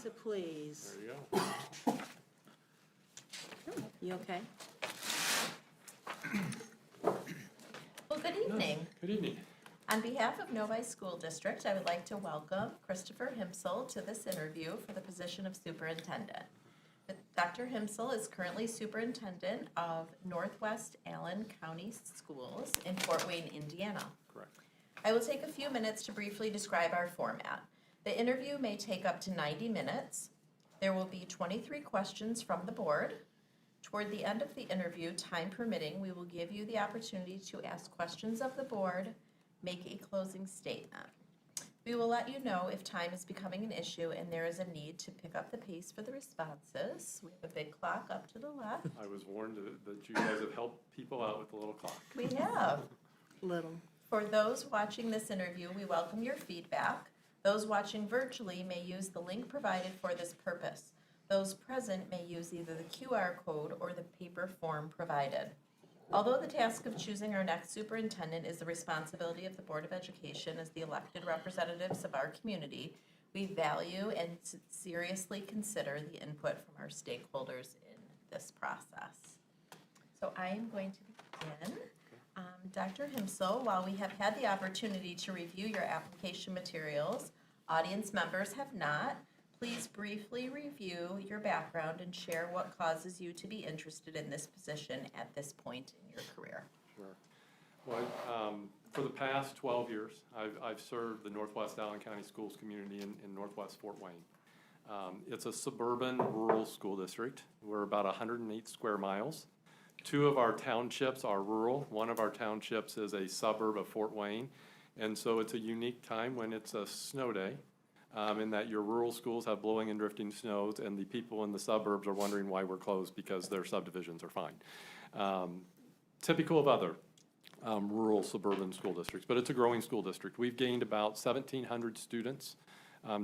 To please. There you go. You okay? Well, good evening. Good evening. On behalf of Novi School District, I would like to welcome Christopher Himsel to this interview for the position of superintendent. Dr. Himsel is currently superintendent of Northwest Allen County Schools in Fort Wayne, Indiana. Correct. I will take a few minutes to briefly describe our format. The interview may take up to 90 minutes. There will be 23 questions from the board. Toward the end of the interview, time permitting, we will give you the opportunity to ask questions of the board, make a closing statement. We will let you know if time is becoming an issue and there is a need to pick up the pace for the responses. We have a big clock up to the left. I was warned that you guys have helped people out with the little clock. We have. Little. For those watching this interview, we welcome your feedback. Those watching virtually may use the link provided for this purpose. Those present may use either the QR code or the paper form provided. Although the task of choosing our next superintendent is the responsibility of the Board of Education as the elected representatives of our community, we value and seriously consider the input from our stakeholders in this process. So I am going to begin. Dr. Himsel, while we have had the opportunity to review your application materials, audience members have not. Please briefly review your background and share what causes you to be interested in this position at this point in your career. Sure. Well, for the past 12 years, I've served the Northwest Allen County Schools community in Northwest Fort Wayne. It's a suburban rural school district. We're about 108 square miles. 2 of our townships are rural. 1 of our townships is a suburb of Fort Wayne. And so it's a unique time when it's a snow day, in that your rural schools have blowing and drifting snows, and the people in the suburbs are wondering why we're closed because their subdivisions are fine. Typical of other rural suburban school districts, but it's a growing school district. We've gained about 1,700 students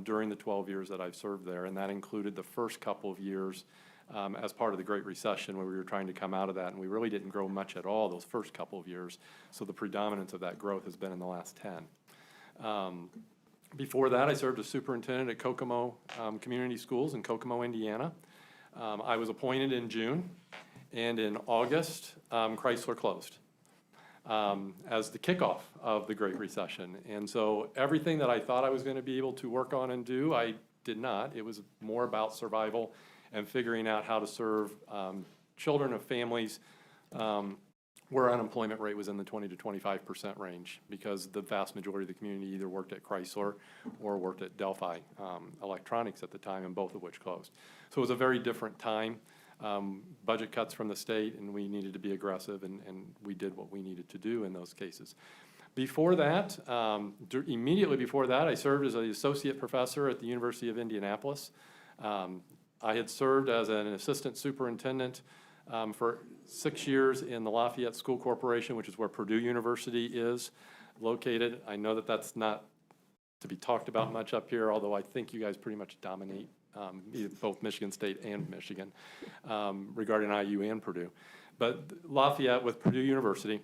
during the 12 years that I've served there, and that included the first couple of years as part of the Great Recession, where we were trying to come out of that, and we really didn't grow much at all those first couple of years, so the predominance of that growth has been in the last 10. Before that, I served as superintendent at Kokomo Community Schools in Kokomo, Indiana. I was appointed in June, and in August, Chrysler closed as the kickoff of the Great Recession. And so everything that I thought I was going to be able to work on and do, I did not. It was more about survival and figuring out how to serve children of families where unemployment rate was in the 20 to 25% range, because the vast majority of the community either worked at Chrysler or worked at Delphi Electronics at the time, and both of which closed. So it was a very different time. Budget cuts from the state, and we needed to be aggressive, and we did what we needed to do in those cases. Before that, immediately before that, I served as an associate professor at the University of Indianapolis. I had served as an assistant superintendent for 6 years in the Lafayette School Corporation, which is where Purdue University is located. I know that that's not to be talked about much up here, although I think you guys pretty much dominate both Michigan State and Michigan regarding IU and Purdue. But Lafayette with Purdue University,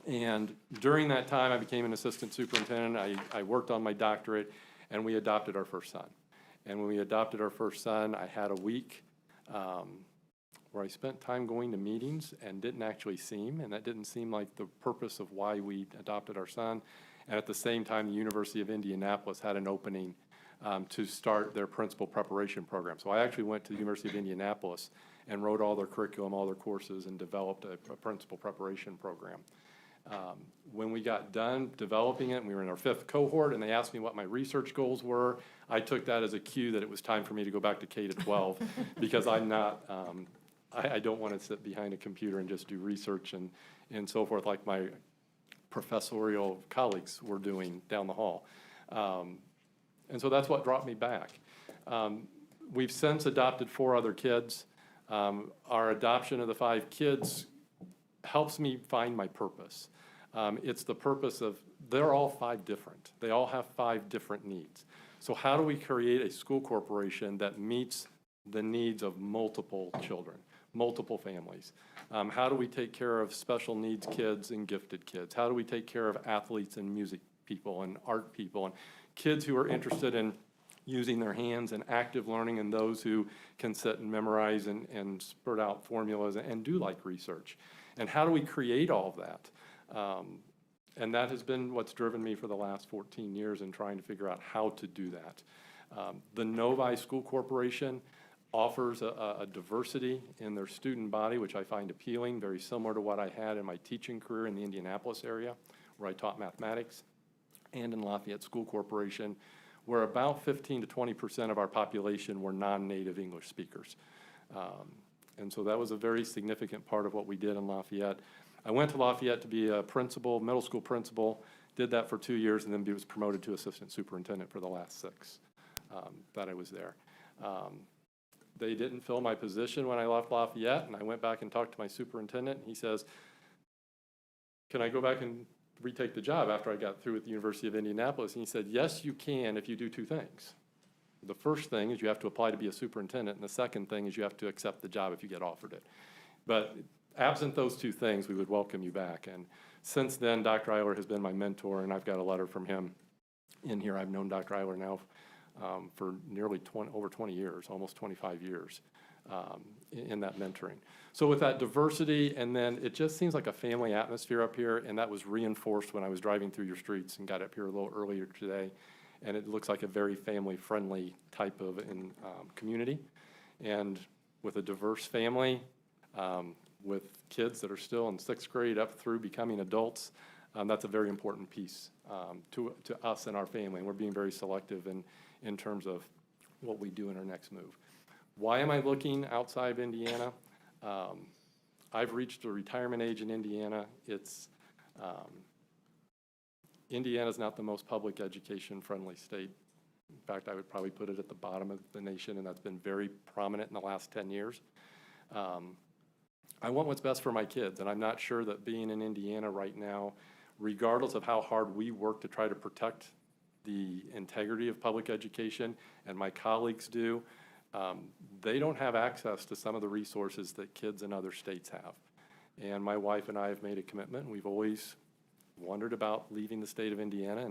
and during that time I became an assistant superintendent. I worked on my doctorate, and we adopted our first son. And when we adopted our first son, I had a week where I spent time going to meetings and didn't actually see him, and that didn't seem like the purpose of why we adopted our son. And at the same time, the University of Indianapolis had an opening to start their principal preparation program. So I actually went to the University of Indianapolis and wrote all their curriculum, all their courses, and developed a principal preparation program. When we got done developing it, and we were in our 5th cohort, and they asked me what my research goals were, I took that as a cue that it was time for me to go back to K-12 because I'm not, I don't want to sit behind a computer and just do research and so forth like my professorial colleagues were doing down the hall. And so that's what brought me back. We've since adopted 4 other kids. Our adoption of the 5 kids helps me find my purpose. It's the purpose of, they're all 5 different. They all have 5 different needs. So how do we create a school corporation that meets the needs of multiple children, multiple families? How do we take care of special needs kids and gifted kids? How do we take care of athletes and music people and art people and kids who are interested in using their hands and active learning, and those who can sit and memorize and spurt out formulas and do like research. And how do we create all of that? And that has been what's driven me for the last 14 years in trying to figure out how to do that. The Novi School Corporation offers a diversity in their student body, which I find appealing, very similar to what I had in my teaching career in the Indianapolis area, where I taught mathematics, and in Lafayette School Corporation, where about 15 to 20% of our population were non-native English speakers. And so that was a very significant part of what we did in Lafayette. I went to Lafayette to be a principal, middle school principal, did that for 2 years, and then was promoted to assistant superintendent for the last 6 that I was there. They didn't fill my position when I left Lafayette, and I went back and talked to my superintendent, and he says, can I go back and retake the job after I got through at the University of Indianapolis? And he said, yes, you can if you do 2 things. The first thing is you have to apply to be a superintendent, and the second thing is you have to accept the job if you get offered it. But absent those 2 things, we would welcome you back. And since then, Dr. Eiler has been my mentor, and I've got a letter from him in here. I've known Dr. Eiler now for nearly over 20 years, almost 25 years in that mentoring. So with that diversity, and then it just seems like a family atmosphere up here, and that was reinforced when I was driving through your streets and got up here a little earlier today. And it looks like a very family-friendly type of community. And with a diverse family, with kids that are still in 6th grade up through becoming adults, that's a very important piece to us and our family. And we're being very selective in terms of what we do in our next move. Why am I looking outside of Indiana? I've reached the retirement age in Indiana. Indiana's not the most public education-friendly state. In fact, I would probably put it at the bottom of the nation, and that's been very prominent in the last 10 years. I want what's best for my kids, and I'm not sure that being in Indiana right now, regardless of how hard we work to try to protect the integrity of public education, and my colleagues do, they don't have access to some of the resources that kids in other states have. And my wife and I have made a commitment. We've always wondered about leaving the state of Indiana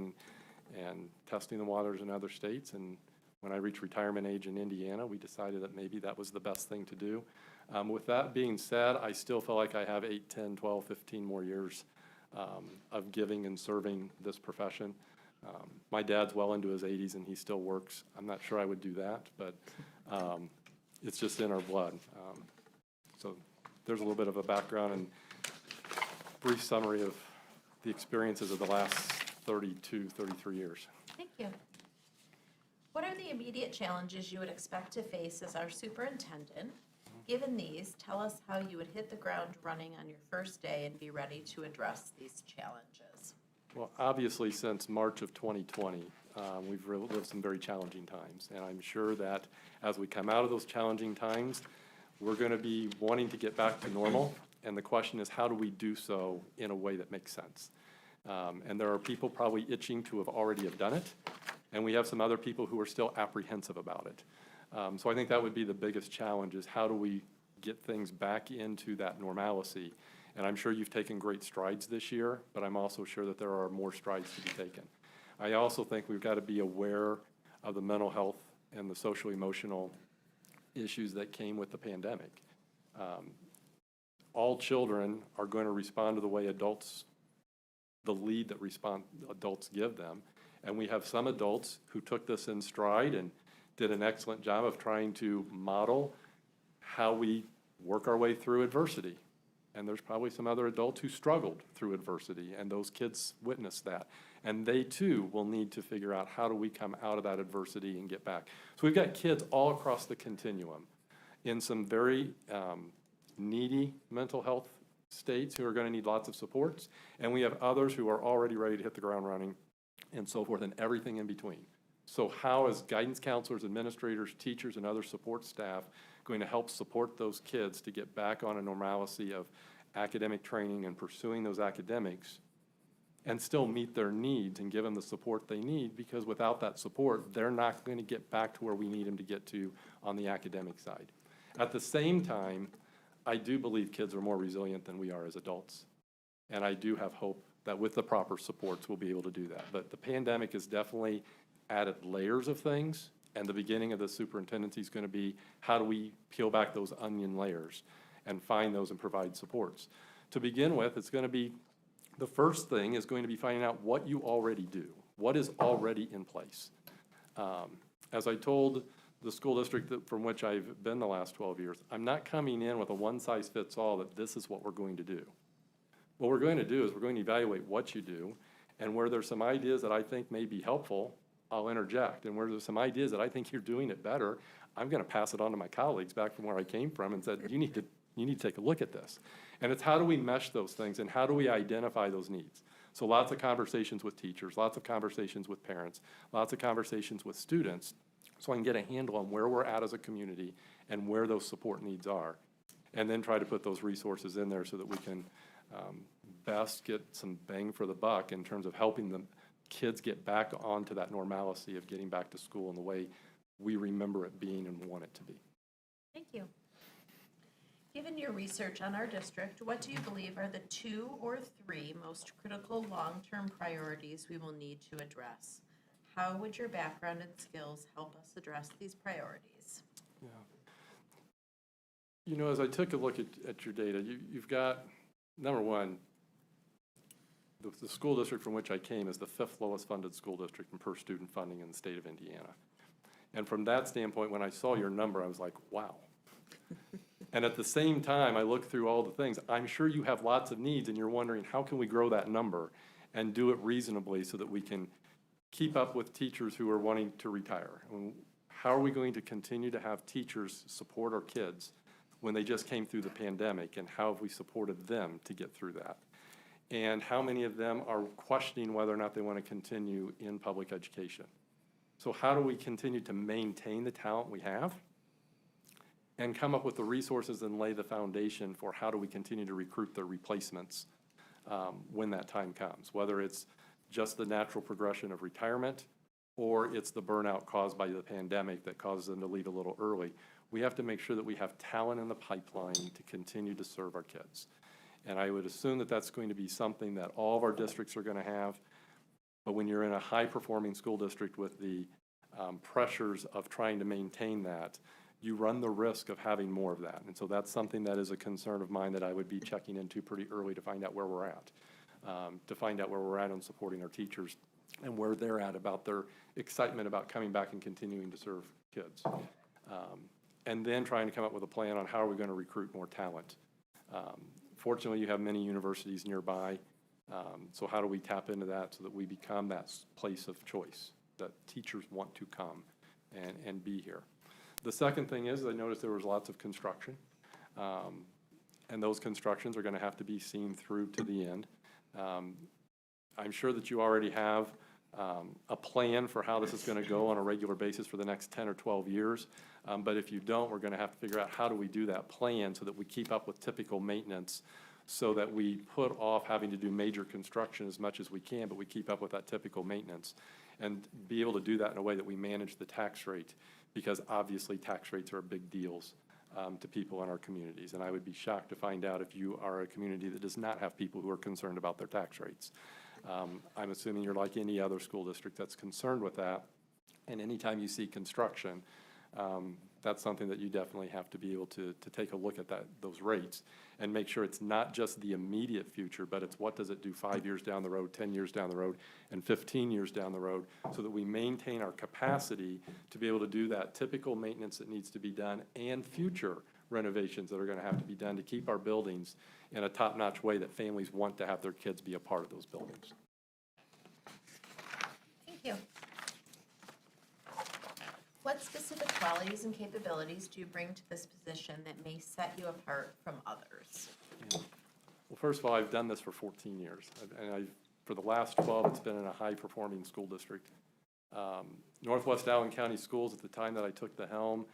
and testing the waters in other states. And when I reached retirement age in Indiana, we decided that maybe that was the best thing to do. With that being said, I still feel like I have 8, 10, 12, 15 more years of giving and serving this profession. My dad's well into his 80s and he still works. I'm not sure I would do that, but it's just in our blood. So there's a little bit of a background and brief summary of the experiences of the last 32, 33 years. Thank you. What are the immediate challenges you would expect to face as our superintendent? Given these, tell us how you would hit the ground running on your first day and be ready to address these challenges. Well, obviously, since March of 2020, we've lived some very challenging times. And I'm sure that as we come out of those challenging times, we're going to be wanting to get back to normal. And the question is, how do we do so in a way that makes sense? And there are people probably itching to have already have done it. And we have some other people who are still apprehensive about it. So I think that would be the biggest challenge, is how do we get things back into that normalcy? And I'm sure you've taken great strides this year, but I'm also sure that there are more strides to be taken. I also think we've got to be aware of the mental health and the social emotional issues that came with the pandemic. All children are going to respond to the way adults, the lead that adults give them. And we have some adults who took this in stride and did an excellent job of trying to model how we work our way through adversity. And there's probably some other adults who struggled through adversity, and those kids witnessed that. And they too will need to figure out, how do we come out of that adversity and get back? So we've got kids all across the continuum in some very needy mental health states who are going to need lots of supports, and we have others who are already ready to hit the ground running, and so forth, and everything in between. So how is guidance counselors, administrators, teachers, and other support staff going to help support those kids to get back on a normalcy of academic training and pursuing those academics, and still meet their needs and give them the support they need? Because without that support, they're not going to get back to where we need them to get to on the academic side. At the same time, I do believe kids are more resilient than we are as adults. And I do have hope that with the proper supports, we'll be able to do that. But the pandemic has definitely added layers of things And the beginning of the superintendency is going to be, how do we peel back those onion layers and find those and provide supports? To begin with, it's going to be, the first thing is going to be finding out what you already do. What is already in place? As I told the school district from which I've been the last 12 years, I'm not coming in with a one-size-fits-all that this is what we're going to do. What we're going to do is we're going to evaluate what you do, and where there's some ideas that I think may be helpful, I'll interject. And where there's some ideas that I think you're doing it better, I'm going to pass it on to my colleagues back from where I came from and said, you need to take a look at this. And it's how do we mesh those things and how do we identify those needs? So lots of conversations with teachers, lots of conversations with parents, lots of conversations with students, so I can get a handle on where we're at as a community and where those support needs are. And then try to put those resources in there so that we can best get some bang for the buck in terms of helping the kids get back onto that normalcy of getting back to school in the way we remember it being and want it to be. Thank you. Given your research on our district, what do you believe are the 2 or 3 most critical long-term priorities we will need to address? How would your background and skills help us address these priorities? Yeah. You know, as I took a look at your data, you've got, number one, the school district from which I came is the 5th lowest funded school district in per student funding in the state of Indiana. And from that standpoint, when I saw your number, I was like, wow. And at the same time, I looked through all the things. I'm sure you have lots of needs, and you're wondering, how can we grow that number and do it reasonably so that we can keep up with teachers who are wanting to retire? And how are we going to continue to have teachers support our kids when they just came through the pandemic, and how have we supported them to get through that? And how many of them are questioning whether or not they want to continue in public education? So how do we continue to maintain the talent we have and come up with the resources and lay the foundation for how do we continue to recruit the replacements when that time comes, whether it's just the natural progression of retirement or it's the burnout caused by the pandemic that causes them to leave a little early. We have to make sure that we have talent in the pipeline to continue to serve our kids. And I would assume that that's going to be something that all of our districts are going to have. But when you're in a high-performing school district with the pressures of trying to maintain that, you run the risk of having more of that. And so that's something that is a concern of mine that I would be checking into pretty early to find out where we're at, on supporting our teachers and where they're at about their excitement about coming back and continuing to serve kids. And then trying to come up with a plan on how are we going to recruit more talent. Fortunately, you have many universities nearby, so how do we tap into that so that we become that place of choice, that teachers want to come and be here. The second thing is, I noticed there was lots of construction, and those constructions are going to have to be seen through to the end. I'm sure that you already have a plan for how this is going to go on a regular basis for the next 10 or 12 years. But if you don't, we're going to have to figure out how do we do that plan so that we keep up with typical maintenance so that we put off having to do major construction as much as we can, but we keep up with that typical maintenance and be able to do that in a way that we manage the tax rate, because obviously tax rates are big deals to people in our communities. And I would be shocked to find out if you are a community that does not have people who are concerned about their tax rates. I'm assuming you're like any other school district that's concerned with that. And anytime you see construction, that's something that you definitely have to be able to take a look at those rates and make sure it's not just the immediate future, but it's what does it do 5 years down the road, 10 years down the road, and 15 years down the road, so that we maintain our capacity to be able to do that typical maintenance that needs to be done and future renovations that are going to have to be done to keep our buildings in a top-notch way that families want to have their kids be a part of those buildings. Thank you. What specific qualities and capabilities do you bring to this position that may set you apart from others? Well, first of all, I've done this for 14 years, and for the last 12, it's been in a high-performing school district. Northwest Allen County Schools, at the time that I took the helm,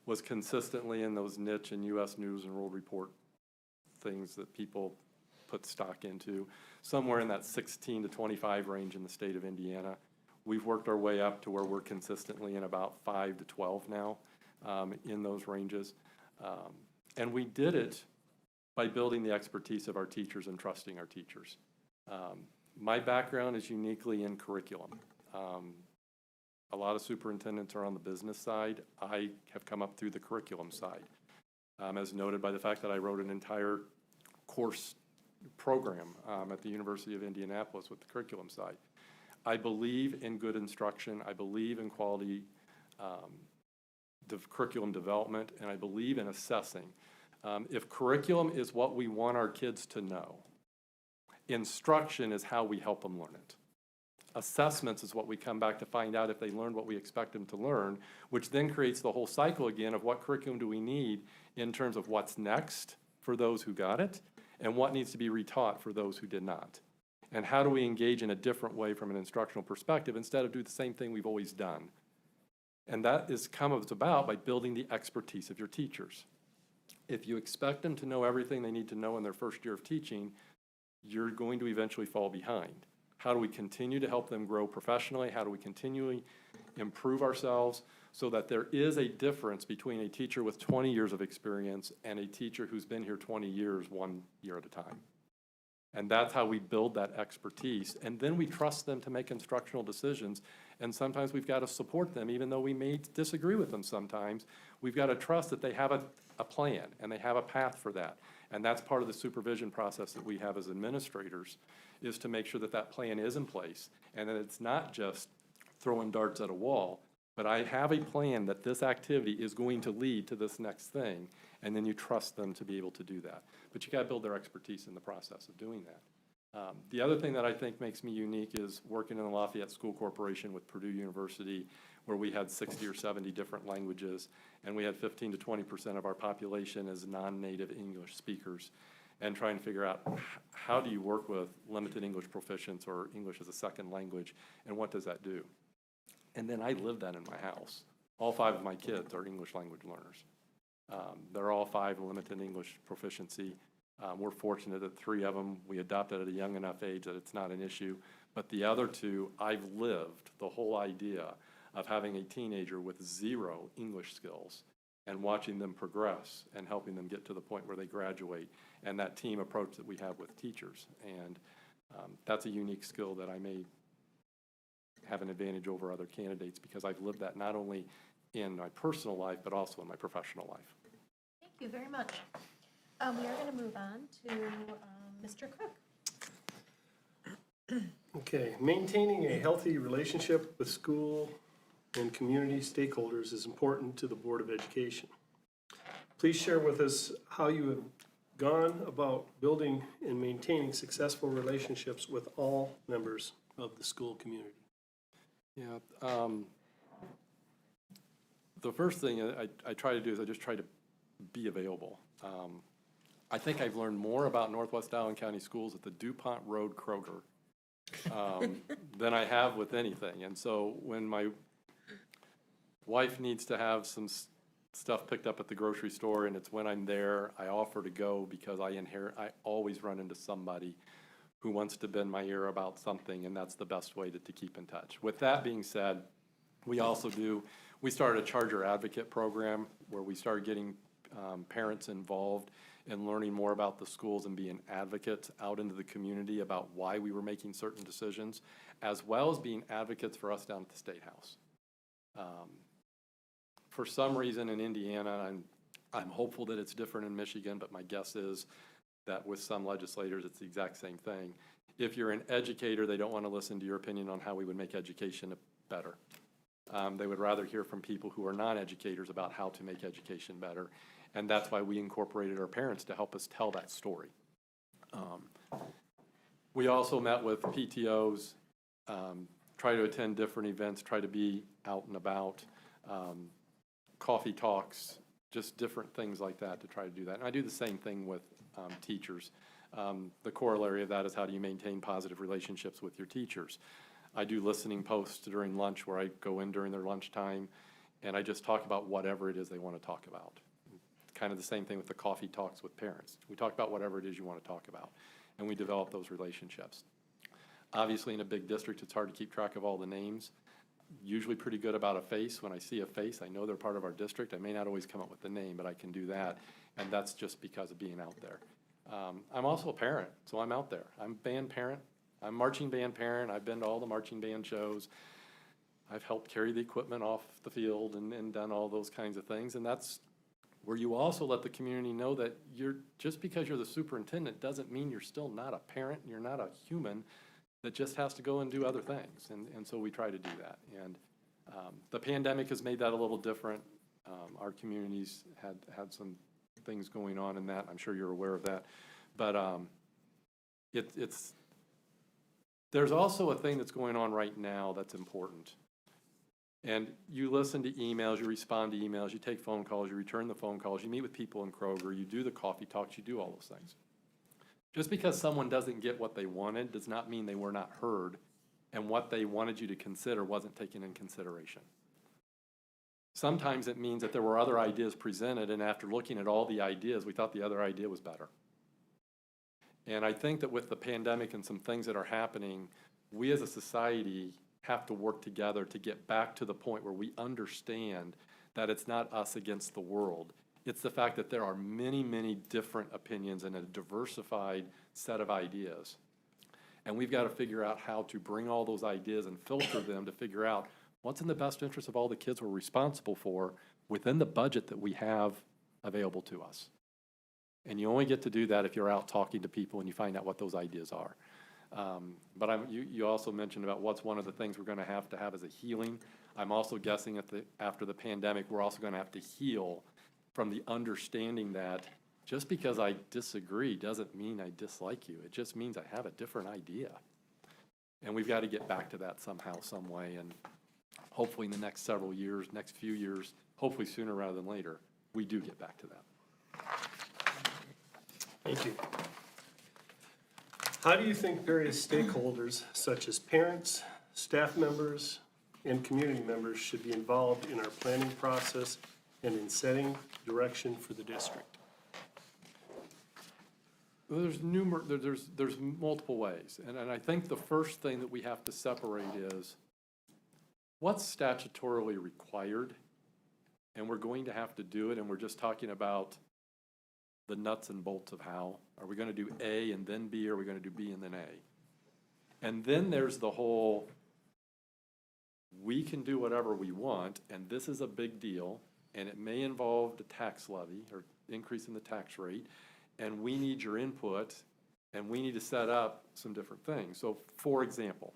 was consistently in those niche and U.S. News and World Report things that people put stock into, somewhere in that 16 to 25 range in the state of Indiana. We've worked our way up to where we're consistently in about 5 to 12 now in those ranges. And we did it by building the expertise of our teachers and trusting our teachers. My background is uniquely in curriculum. A lot of superintendents are on the business side. I have come up through the curriculum side, as noted by the fact that I wrote an entire course program at the University of Indianapolis with the curriculum side. I believe in good instruction. I believe in quality curriculum development, and I believe in assessing. If curriculum is what we want our kids to know, instruction is how we help them learn it. Assessments is what we come back to find out if they learned what we expect them to learn, which then creates the whole cycle again of what curriculum do we need in terms of what's next for those who got it and what needs to be retaught for those who did not. And how do we engage in a different way from an instructional perspective instead of do the same thing we've always done? And that is comes about by building the expertise of your teachers. If you expect them to know everything they need to know in their first year of teaching, you're going to eventually fall behind. How do we continue to help them grow professionally? How do we continually improve ourselves so that there is a difference between a teacher with 20 years of experience and a teacher who's been here 20 years, 1 year at a time? And that's how we build that expertise. And then we trust them to make instructional decisions. And sometimes we've got to support them, even though we may disagree with them sometimes. We've got to trust that they have a plan and they have a path for that. And that's part of the supervision process that we have as administrators, is to make sure that that plan is in place and that it's not just throwing darts at a wall, but I have a plan that this activity is going to lead to this next thing, and then you trust them to be able to do that. But you got to build their expertise in the process of doing that. The other thing that I think makes me unique is working in the Lafayette School Corporation with Purdue University, where we had 60 or 70 different languages, and we had 15 to 20% of our population as non-native English speakers, and trying to figure out how do you work with limited English proficients or English as a second language, and what does that do? And then I live that in my house. All 5 of my kids are English language learners. They're all 5 limited English proficiency. We're fortunate that 3 of them we adopted at a young enough age that it's not an issue. But the other 2, I've lived the whole idea of having a teenager with 0 English skills and watching them progress and helping them get to the point where they graduate, and that team approach that we have with teachers. And that's a unique skill that I may have an advantage over other candidates because I've lived that not only in my personal life, but also in my professional life. Thank you very much. We are going to move on to Mr. Cook. Okay, maintaining a healthy relationship with school and community stakeholders is important to the Board of Education. Please share with us how you have gone about building and maintaining successful relationships with all members of the school community. Yeah, the first thing I try to do is I just try to be available. I think I've learned more about Northwest Allen County Schools at the DuPont Road Kroger than I have with anything. And so when my wife needs to have some stuff picked up at the grocery store and it's when I'm there, I offer to go because I always run into somebody who wants to bend my ear about something, and that's the best way to keep in touch. With that being said, we started a Charger Advocate program where we started getting parents involved in learning more about the schools and being advocates out into the community about why we were making certain decisions, as well as being advocates for us down at the State House. For some reason in Indiana, I'm hopeful that it's different in Michigan, but my guess is that with some legislators, it's the exact same thing. If you're an educator, they don't want to listen to your opinion on how we would make education better. They would rather hear from people who are non-educators about how to make education better. And that's why we incorporated our parents to help us tell that story. We also met with PTOs, try to attend different events, try to be out and about, coffee talks, just different things like that to try to do that. And I do the same thing with teachers. The corollary of that is how do you maintain positive relationships with your teachers? I do listening posts during lunch where I go in during their lunchtime and I just talk about whatever it is they want to talk about. Kind of the same thing with the coffee talks with parents. We talk about whatever it is you want to talk about, and we develop those relationships. Obviously, in a big district, it's hard to keep track of all the names. Usually pretty good about a face. When I see a face, I know they're part of our district. I may not always come up with the name, but I can do that, and that's just because of being out there. I'm also a parent, so I'm out there. I'm band parent. I'm marching band parent. I've been to all the marching band shows. I've helped carry the equipment off the field and done all those kinds of things. And that's where you also let the community know that just because you're the superintendent doesn't mean you're still not a parent, you're not a human that just has to go and do other things. And so we try to do that. And the pandemic has made that a little different. Our communities had some things going on in that. I'm sure you're aware of that. But there's also a thing that's going on right now that's important. And you listen to emails, you respond to emails, you take phone calls, you return the phone calls, you meet with people in Kroger, you do the coffee talks, you do all those things. Just because someone doesn't get what they wanted does not mean they were not heard and what they wanted you to consider wasn't taken in consideration. Sometimes it means that there were other ideas presented, and after looking at all the ideas, we thought the other idea was better. And I think that with the pandemic and some things that are happening, we as a society have to work together to get back to the point where we understand that it's not us against the world. It's the fact that there are many, many different opinions and a diversified set of ideas. And we've got to figure out how to bring all those ideas and filter them to figure out what's in the best interest of all the kids we're responsible for within the budget that we have available to us. And you only get to do that if you're out talking to people and you find out what those ideas are. But you also mentioned about what's one of the things we're going to have as a healing. I'm also guessing after the pandemic, we're also going to have to heal from the understanding that just because I disagree doesn't mean I dislike you. It just means I have a different idea. And we've got to get back to that somehow, some way. And hopefully in the next several years, next few years, hopefully sooner rather than later, we do get back to that. Thank you. How do you think various stakeholders, such as parents, staff members, and community members, should be involved in our planning process and in setting direction for the district? Well, there's multiple ways. And I think the first thing that we have to separate is what's statutorily required, and we're going to have to do it, and we're just talking about the nuts and bolts of how. Are we going to do A and then B, or are we going to do B and then A? And then there's the whole, we can do whatever we want, and this is a big deal, and it may involve the tax levy or increase in the tax rate, and we need your input, and we need to set up some different things. So, for example,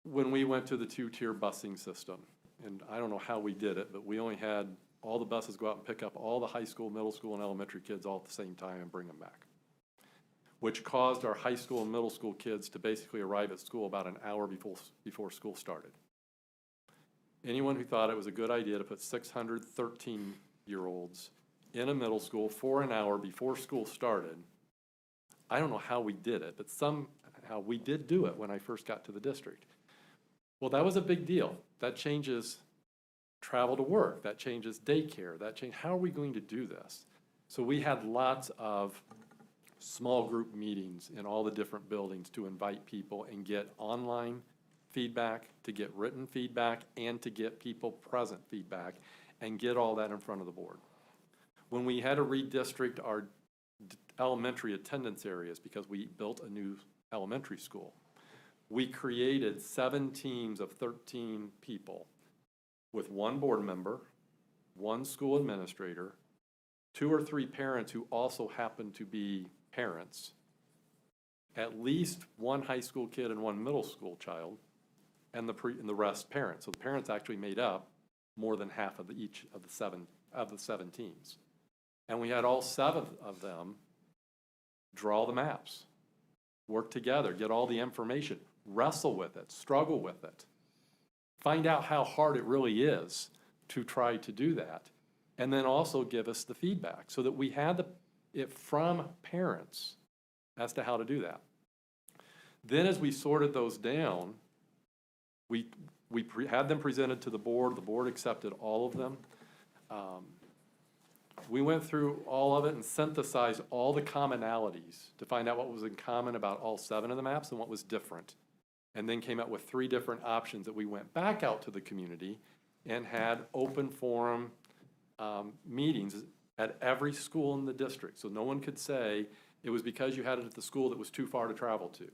when we went to the two-tier busing system, and I don't know how we did it, but we only had all the buses go out and pick up all the high school, middle school, and elementary kids all at the same time and bring them back, which caused our high school and middle school kids to basically arrive at school about an hour before school started. Anyone who thought it was a good idea to put 600 13-year-olds in a middle school for an hour before school started, I don't know how we did it, but somehow we did do it when I first got to the district. Well, that was a big deal. That changes travel to work, that changes daycare, how are we going to do this? So we had lots of small group meetings in all the different buildings to invite people and get online feedback, to get written feedback, and to get people present feedback, and get all that in front of the board. When we had to redistrict our elementary attendance areas because we built a new elementary school, we created 7 teams of 13 people with 1 board member, 1 school administrator, 2 or 3 parents who also happen to be parents, at least 1 high school kid and 1 middle school child, and the rest parents. So the parents actually made up more than half of each of the 7 teams. And we had all 7 of them draw the maps, work together, get all the information, wrestle with it, struggle with it, find out how hard it really is to try to do that, and then also give us the feedback so that we had it from parents as to how to do that. Then as we sorted those down, we had them presented to the board accepted all of them. We went through all of it and synthesized all the commonalities to find out what was in common about all 7 of the maps and what was different. And then came up with 3 different options that we went back out to the community and had open forum meetings at every school in the district. So no one could say it was because you had it at the school that was too far to travel to.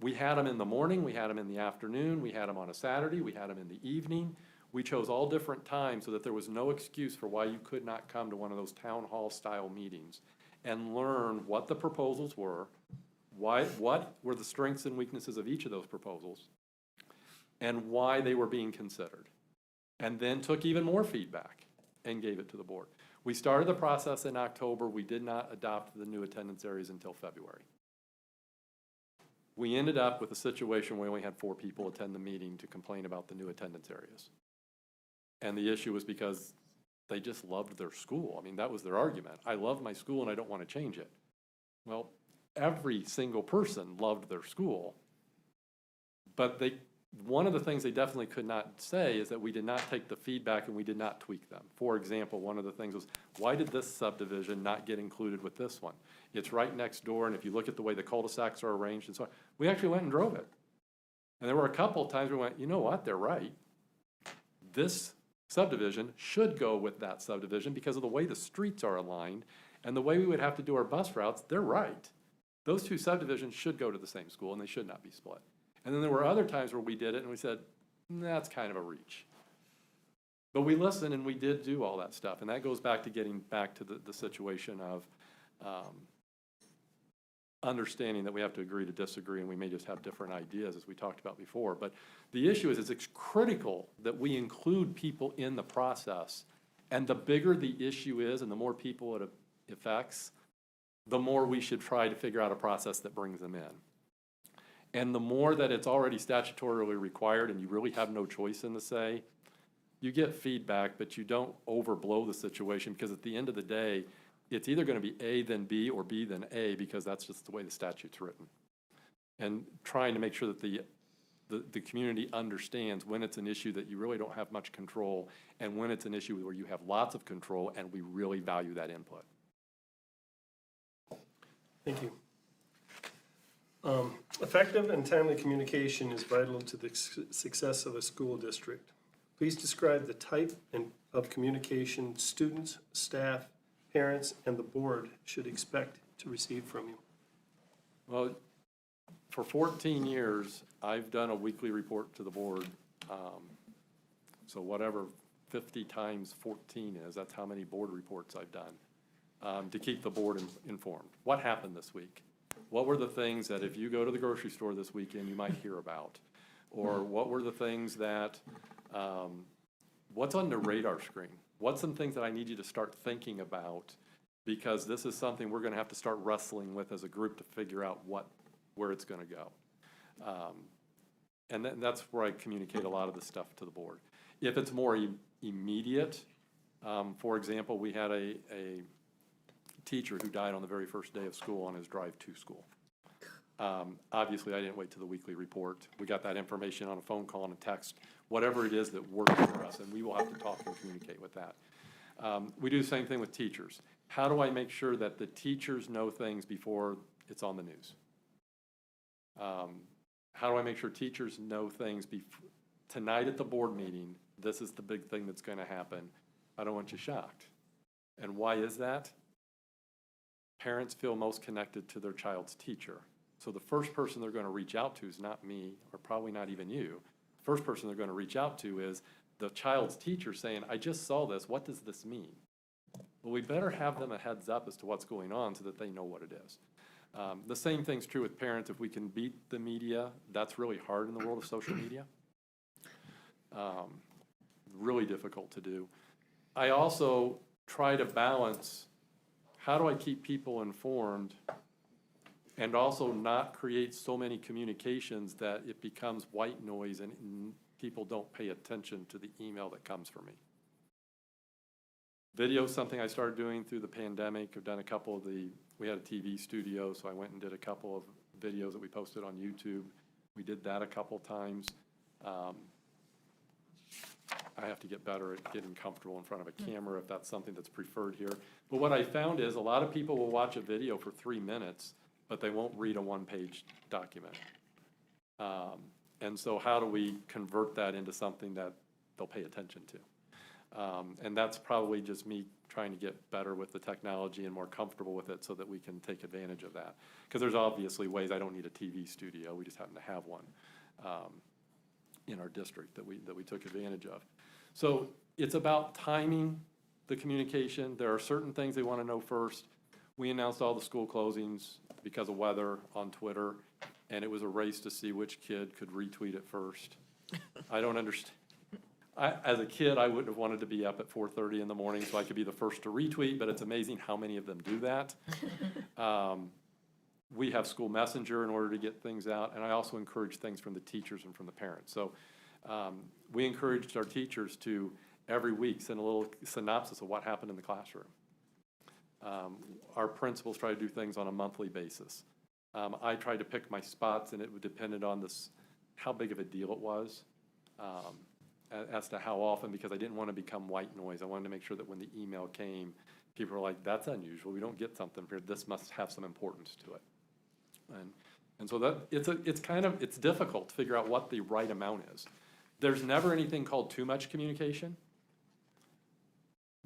We had them in the morning, we had them in the afternoon, we had them on a Saturday, we had them in the evening. We chose all different times so that there was no excuse for why you could not come to one of those town hall style meetings and learn what the proposals were, what were the strengths and weaknesses of each of those proposals, and why they were being considered. And then took even more feedback and gave it to the board. We started the process in October. We did not adopt the new attendance areas until February. We ended up with a situation where we only had 4 people attend the meeting to complain about the new attendance areas. And the issue was because they just loved their school. I mean, that was their argument. I love my school and I don't want to change it. Well, every single person loved their school, but one of the things they definitely could not say is that we did not take the feedback and we did not tweak them. For example, one of the things was, why did this subdivision not get included with this one? It's right next door, and if you look at the way the cul-de-sacs are arranged and so on, we actually went and drove it. And there were a couple of times we went, you know what, they're right. This subdivision should go with that subdivision because of the way the streets are aligned and the way we would have to do our bus routes. They're right. Those 2 subdivisions should go to the same school and they should not be split. And then there were other times where we did it and we said, that's kind of a reach. But we listened and we did do all that stuff. And that goes back to getting back to the situation of understanding that we have to agree to disagree and we may just have different ideas, as we talked about before. But the issue is it's critical that we include people in the process. And the bigger the issue is and the more people it affects, the more we should try to figure out a process that brings them in. And the more that it's already statutorily required and you really have no choice in the say, you get feedback, but you don't overblow the situation, because at the end of the day, it's either going to be A then B or B then A, because that's just the way the statute's written. And trying to make sure that the community understands when it's an issue that you really don't have much control and when it's an issue where you have lots of control and we really value that input. Thank you. Effective and timely communication is vital to the success of a school district. Please describe the type of communication students, staff, parents, and the board should expect to receive from you. Well, for 14 years, I've done a weekly report to the board. So whatever 50 times 14 is, that's how many board reports I've done to keep the board informed. What happened this week? What were the things that if you go to the grocery store this weekend, you might hear about? Or what were the things that, what's on the radar screen? What's some things that I need you to start thinking about? Because this is something we're going to have to start wrestling with as a group to figure out where it's going to go. And that's where I communicate a lot of this stuff to the board. If it's more immediate, for example, we had a teacher who died on the very first day of school on his drive to school. Obviously, I didn't wait to the weekly report. We got that information on a phone call and a text, whatever it is that works for us, and we will have to talk and communicate with that. We do the same thing with teachers. How do I make sure that the teachers know things before it's on the news? How do I make sure teachers know things tonight at the board meeting? This is the big thing that's going to happen. I don't want you shocked. And why is that? Parents feel most connected to their child's teacher. So the first person they're going to reach out to is not me, or probably not even you. The first person they're going to reach out to is the child's teacher saying, I just saw this, what does this mean? Well, we better have them a heads up as to what's going on so that they know what it is. The same thing's true with parents. If we can beat the media, that's really hard in the world of social media. Really difficult to do. I also try to balance, how do I keep people informed and also not create so many communications that it becomes white noise and people don't pay attention to the email that comes from me. Video is something I started doing through the pandemic. I've done a couple of we had a TV studio, so I went and did a couple of videos that we posted on YouTube. We did that a couple times. I have to get better at getting comfortable in front of a camera if that's something that's preferred here. But what I found is a lot of people will watch a video for 3 minutes, but they won't read a one-page document. And so how do we convert that into something that they'll pay attention to? And that's probably just me trying to get better with the technology and more comfortable with it so that we can take advantage of that. Because there's obviously ways I don't need a TV studio, we just happen to have one in our district that we took advantage of. So it's about timing the communication. There are certain things they want to know first. We announced all the school closings because of weather on Twitter, and it was a race to see which kid could retweet it first. I don't understand. As a kid, I wouldn't have wanted to be up at 4:30 in the morning so I could be the first to retweet, but it's amazing how many of them do that. We have school messenger in order to get things out, and I also encourage things from the teachers and from the parents. So we encouraged our teachers to, every week, send a little synopsis of what happened in the classroom. Our principals try to do things on a monthly basis. I tried to pick my spots, and it depended on how big of a deal it was. As to how often, because I didn't want to become white noise. I wanted to make sure that when the email came, people were like, that's unusual. We don't get something here. This must have some importance to it. And so that it's difficult to figure out what the right amount is. There's never anything called too much communication.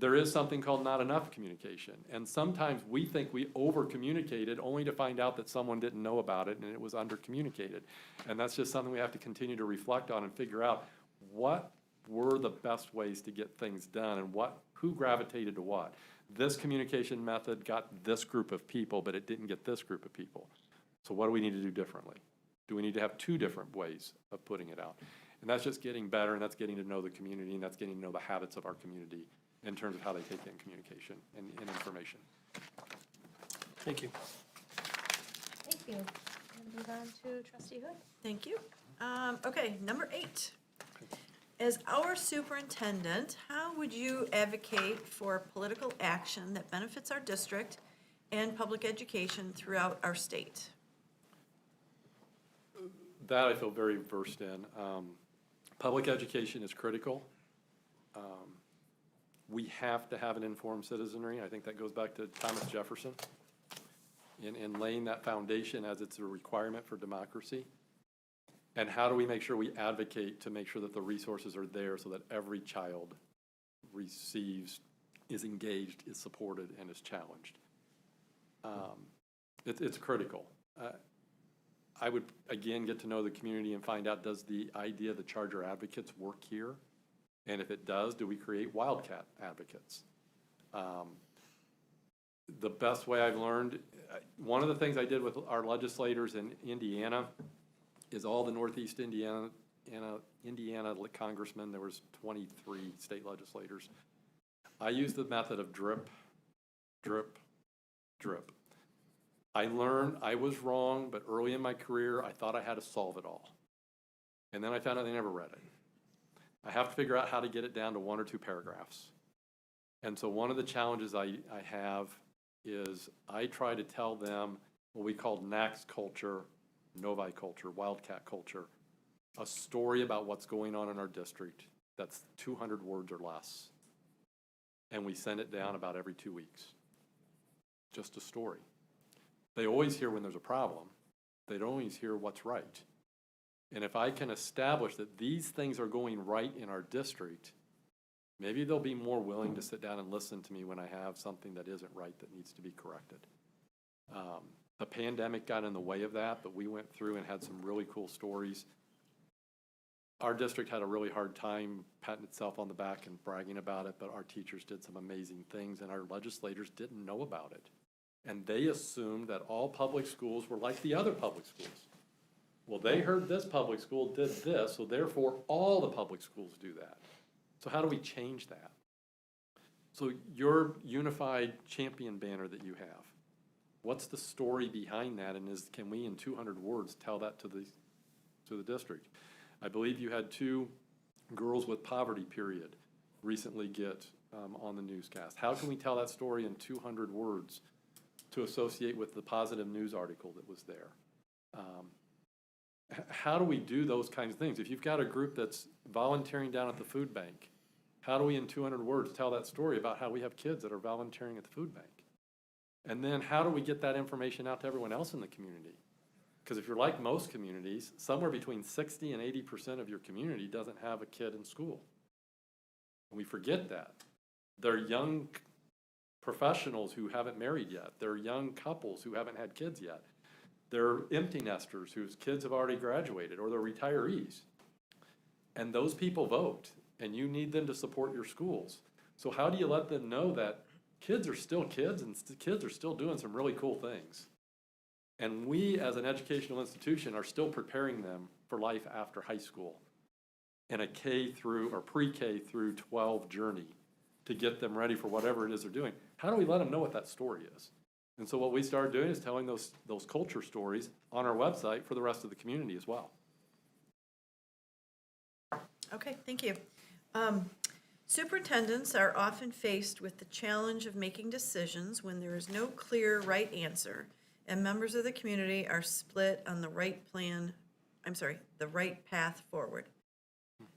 There is something called not enough communication. And sometimes we think we over-communicated only to find out that someone didn't know about it and it was under-communicated. And that's just something we have to continue to reflect on and figure out what were the best ways to get things done and who gravitated to what. This communication method got this group of people, but it didn't get this group of people. So what do we need to do differently? Do we need to have two different ways of putting it out? And that's just getting better, and that's getting to know the community, and that's getting to know the habits of our community in terms of how they take in communication and information. Thank you. Thank you. And move on to Trustee Hood. Thank you. Okay, number 8. As our superintendent, how would you advocate for political action that benefits our district and public education throughout our state? That I feel very versed in. Public education is critical. We have to have an informed citizenry. I think that goes back to Thomas Jefferson in laying that foundation as it's a requirement for democracy. And how do we make sure we advocate to make sure that the resources are there so that every child receives, is engaged, is supported, and is challenged? It's critical. I would, again, get to know the community and find out, does the idea of the Charger advocates work here? And if it does, do we create wildcat advocates? The best way I've learned, one of the things I did with our legislators in Indiana is all the Northeast Indiana congressmen, there was 23 state legislators. I used the method of drip, drip, drip. I learned I was wrong, but early in my career, I thought I had to solve it all. And then I found out they never read it. I have to figure out how to get it down to 1 or 2 paragraphs. And so one of the challenges I have is I try to tell them what we call NACS culture, Novi culture, wildcat culture, a story about what's going on in our district that's 200 words or less. And we send it down about every 2 weeks. Just a story. They always hear when there's a problem. They don't always hear what's right. And if I can establish that these things are going right in our district, maybe they'll be more willing to sit down and listen to me when I have something that isn't right that needs to be corrected. The pandemic got in the way of that, but we went through and had some really cool stories. Our district had a really hard time patting itself on the back and bragging about it, but our teachers did some amazing things, and our legislators didn't know about it. And they assumed that all public schools were like the other public schools. Well, they heard this public school did this, so therefore all the public schools do that. So how do we change that? So your unified champion banner that you have, what's the story behind that, and can we in 200 words tell that to the district? I believe you had 2 girls with poverty period recently get on the newscast. How can we tell that story in 200 words to associate with the positive news article that was there? How do we do those kinds of things? If you've got a group that's volunteering down at the food bank, how do we in 200 words tell that story about how we have kids that are volunteering at the food bank? And then how do we get that information out to everyone else in the community? Because if you're like most communities, somewhere between 60 and 80% of your community doesn't have a kid in school. And we forget that. They're young professionals who haven't married yet. They're young couples who haven't had kids yet. They're empty nesters whose kids have already graduated, or they're retirees. And those people vote, and you need them to support your schools. So how do you let them know that kids are still kids and kids are still doing some really cool things? And we, as an educational institution, are still preparing them for life after high school in a K through or pre-K through 12 journey to get them ready for whatever it is they're doing. How do we let them know what that story is? And so what we started doing is telling those culture stories on our website for the rest of the community as well. Okay, thank you. Superintendents are often faced with the challenge of making decisions when there is no clear right answer, and members of the community are split on the right path forward.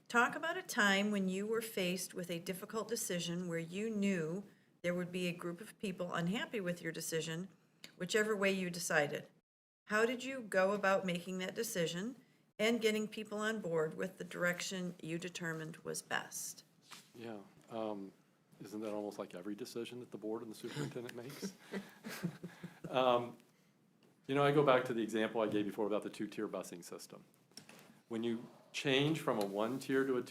Talk about a time when you were faced with a difficult decision where you knew there would be a group of people unhappy with your decision, whichever way you decided. How did you go about making that decision and getting people on board with the direction you determined was best? Yeah, isn't that almost like every decision that the board and the superintendent makes? I go back to the example I gave before about the two-tier busing system. When you change from a one-tier to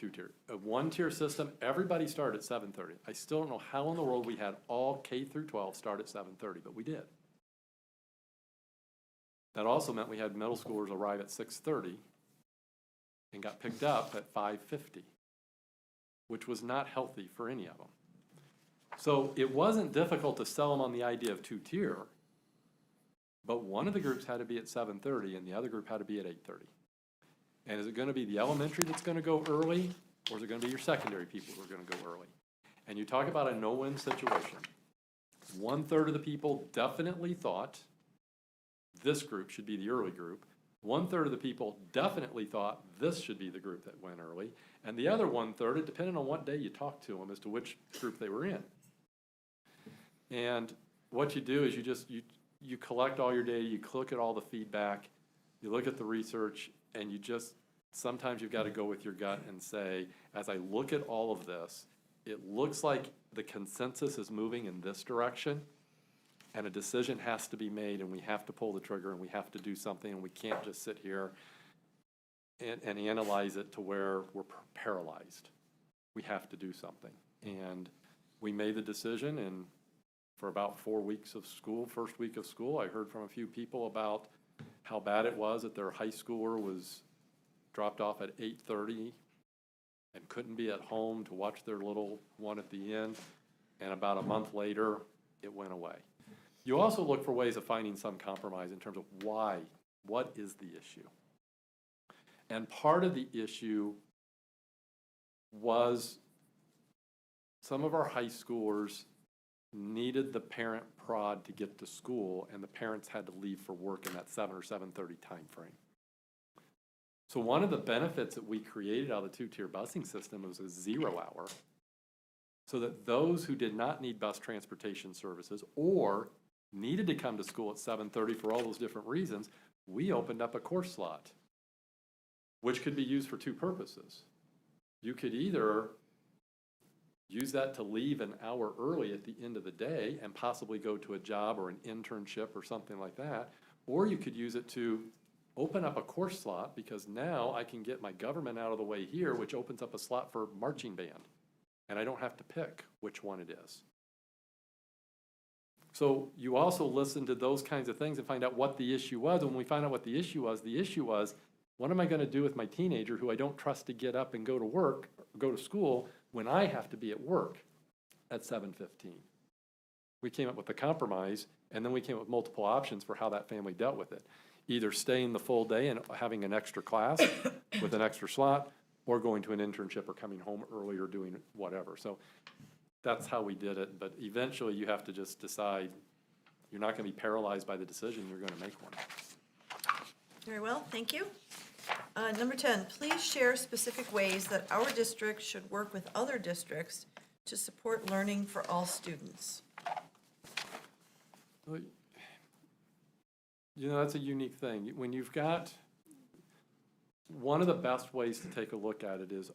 a one-tier system, everybody started at 7:30. I still don't know how in the world we had all K through 12 start at 7:30, but we did. That also meant we had middle schoolers arrive at 6:30 and got picked up at 5:50, which was not healthy for any of them. So it wasn't difficult to sell them on the idea of two-tier, but one of the groups had to be at 7:30 and the other group had to be at 8:30. And is it going to be the elementary that's going to go early, or is it going to be your secondary people who are going to go early? And you talk about a no-win situation. 1/3 of the people definitely thought this group should be the early group. 1/3 of the people definitely thought this should be the group that went early. And the other 1/3, it depended on what day you talked to them as to which group they were in. And what you do is you collect all your data, you look at all the feedback, you look at the research, and sometimes you've got to go with your gut and say, as I look at all of this, it looks like the consensus is moving in this direction, and a decision has to be made, and we have to pull the trigger, and we have to do something, and we can't just sit here and analyze it to where we're paralyzed. We have to do something. And we made the decision, and for about 4 weeks of school, first week of school, I heard from a few people about how bad it was that their high schooler was dropped off at 8:30 and couldn't be at home to watch their little one at the end. And about a month later, it went away. You also look for ways of finding some compromise in terms of why. What is the issue? And part of the issue was some of our high schoolers needed the parent prod to get to school, and the parents had to leave for work in that 7 or 7:30 time frame. So one of the benefits that we created out of the two-tier busing system was a 0 hour, so that those who did not need bus transportation services or needed to come to school at 7:30 for all those different reasons, we opened up a course slot, which could be used for two purposes. You could either use that to leave an hour early at the end of the day and possibly go to a job or an internship or something like that, or you could use it to open up a course slot, because now I can get my government out of the way here, which opens up a slot for marching band, and I don't have to pick which one it is. So you also listen to those kinds of things and find out what the issue was. And when we find out what the issue was, what am I going to do with my teenager who I don't trust to get up and go to work, go to school, when I have to be at work at 7:15? We came up with a compromise, and then we came up with multiple options for how that family dealt with it. Either staying the full day and having an extra class with an extra slot, or going to an internship or coming home early or doing whatever. So that's how we did it. But eventually you have to just decide you're not going to be paralyzed by the decision, you're going to make one. Very well, thank you. Number 10, please share specific ways that our district should work with other districts to support learning for all students. That's a unique thing. When you've got one of the best ways to take a look at it is,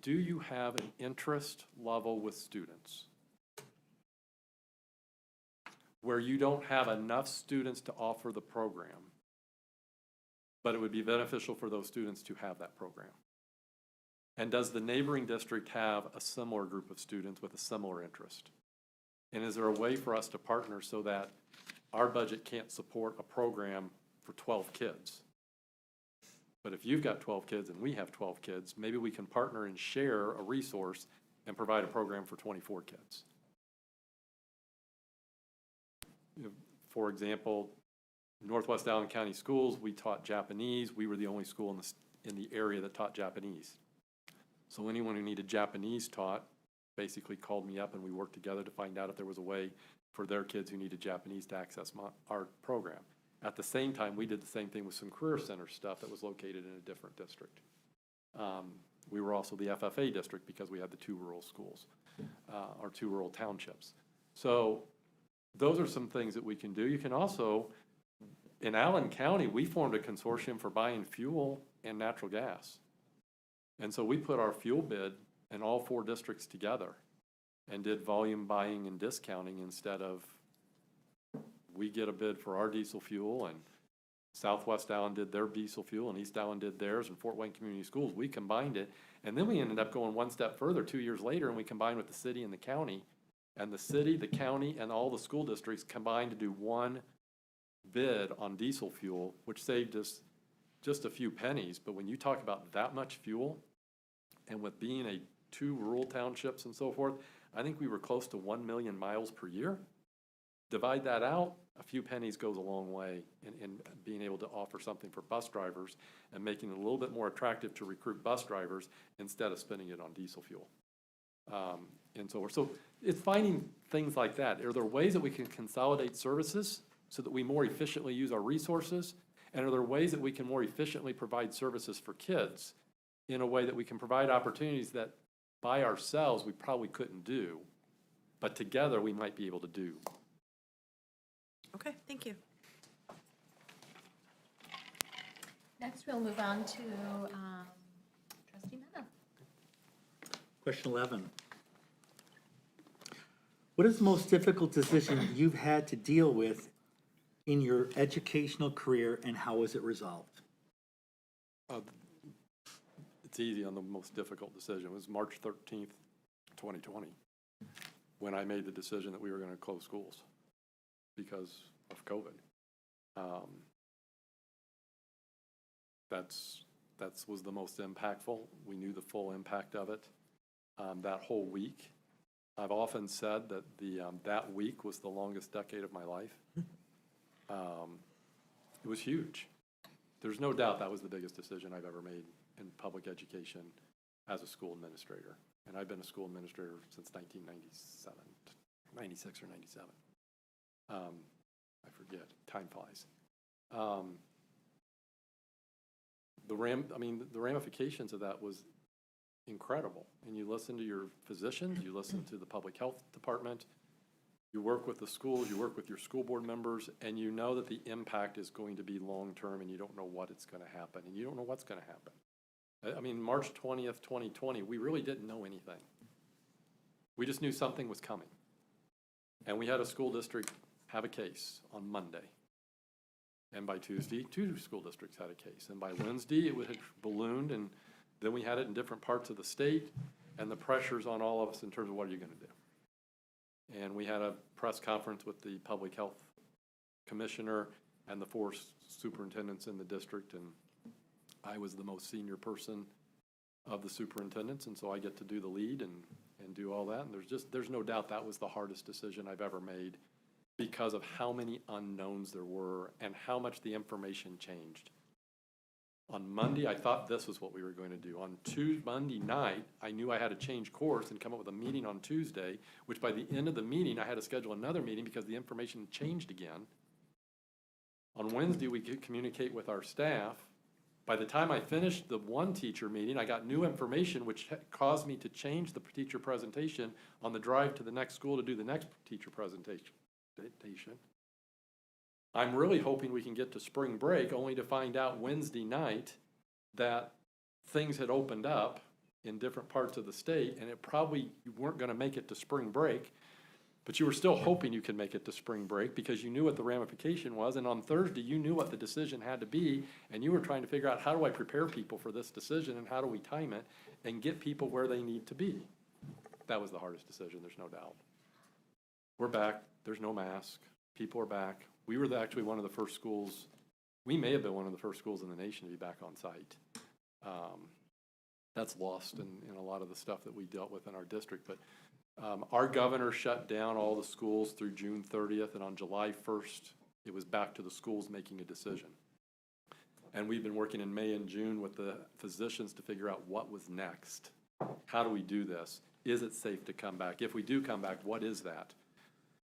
do you have an interest level with students where you don't have enough students to offer the program, but it would be beneficial for those students to have that program? And does the neighboring district have a similar group of students with a similar interest? And is there a way for us to partner so that our budget can't support a program for 12 kids? But if you've got 12 kids and we have 12 kids, maybe we can partner and share a resource and provide a program for 24 kids. For example, Northwest Allen County Schools, we taught Japanese. We were the only school in the area that taught Japanese. So anyone who needed Japanese taught basically called me up, and we worked together to find out if there was a way for their kids who needed Japanese to access our program. At the same time, we did the same thing with some career center stuff that was located in a different district. We were also the FFA district because we had the 2 rural schools, or 2 rural townships. So those are some things that we can do. You can also, in Allen County, we formed a consortium for buying fuel and natural gas. And so we put our fuel bid in all 4 districts together and did volume buying and discounting instead of we get a bid for our diesel fuel, and Southwest Allen did their diesel fuel, and East Allen did theirs, and Fort Wayne Community Schools. We combined it, and then we ended up going one step further 2 years later, and we combined with the city and the county. And the city, the county, and all the school districts combined to do one bid on diesel fuel, which saved us just a few pennies. But when you talk about that much fuel, and with being 2 rural townships and so forth, I think we were close to 1 million miles per year. Divide that out, a few pennies goes a long way in being able to offer something for bus drivers and making it a little bit more attractive to recruit bus drivers instead of spending it on diesel fuel. And so it's finding things like that. Are there ways that we can consolidate services so that we more efficiently use our resources? And are there ways that we can more efficiently provide services for kids in a way that we can provide opportunities that by ourselves we probably couldn't do, but together we might be able to do? Okay, thank you. Next, we'll move on to trustee Mena. Question 11. What is the most difficult decision you've had to deal with in your educational career, and how was it resolved? It's easy on the most difficult decision. It was March 13th, 2020, when I made the decision that we were going to close schools because of COVID. That was the most impactful. We knew the full impact of it that whole week. I've often said that that week was the longest decade of my life. It was huge. There's no doubt that was the biggest decision I've ever made in public education as a school administrator. And I've been a school administrator since 1997, 96 or 97. I forget, time flies. The ramifications of that was incredible. And you listen to your physicians, you listen to the public health department, you work with the schools, you work with your school board members, and you know that the impact is going to be long-term, and you don't know what it's going to happen, and you don't know what's going to happen. I mean, March 20th, 2020, we really didn't know anything. We just knew something was coming. And we had a school district have a case on Monday. And by Tuesday, 2 school districts had a case. And by Wednesday, it had ballooned, and then we had it in different parts of the state, and the pressure's on all of us in terms of what are you going to do. And we had a press conference with the public health commissioner and the 4 superintendents in the district, and I was the most senior person of the superintendents, and so I get to do the lead and do all that. And there's no doubt that was the hardest decision I've ever made because of how many unknowns there were and how much the information changed. On Monday, I thought this was what we were going to do. On Monday night, I knew I had to change course and come up with a meeting on Tuesday, which by the end of the meeting, I had to schedule another meeting because the information changed again. On Wednesday, we could communicate with our staff. By the time I finished the one teacher meeting, I got new information, which caused me to change the teacher presentation on the drive to the next school to do the next teacher presentation. I'm really hoping we can get to spring break only to find out Wednesday night that things had opened up in different parts of the state, and it probably, you weren't gonna make it to spring break, but you were still hoping you could make it to spring break because you knew what the ramification was, and on Thursday, you knew what the decision had to be, and you were trying to figure out, how do I prepare people for this decision, and how do we time it, and get people where they need to be? That was the hardest decision, there's no doubt. We're back, there's no mask, people are back. We were actually one of the first schools, we may have been one of the first schools in the nation to be back on site. That's lost in a lot of the stuff that we dealt with in our district, but our governor shut down all the schools through June 30th, and on July 1st, it was back to the schools making a decision. And we've been working in May and June with the physicians to figure out what was next. How do we do this? Is it safe to come back? If we do come back, what is that?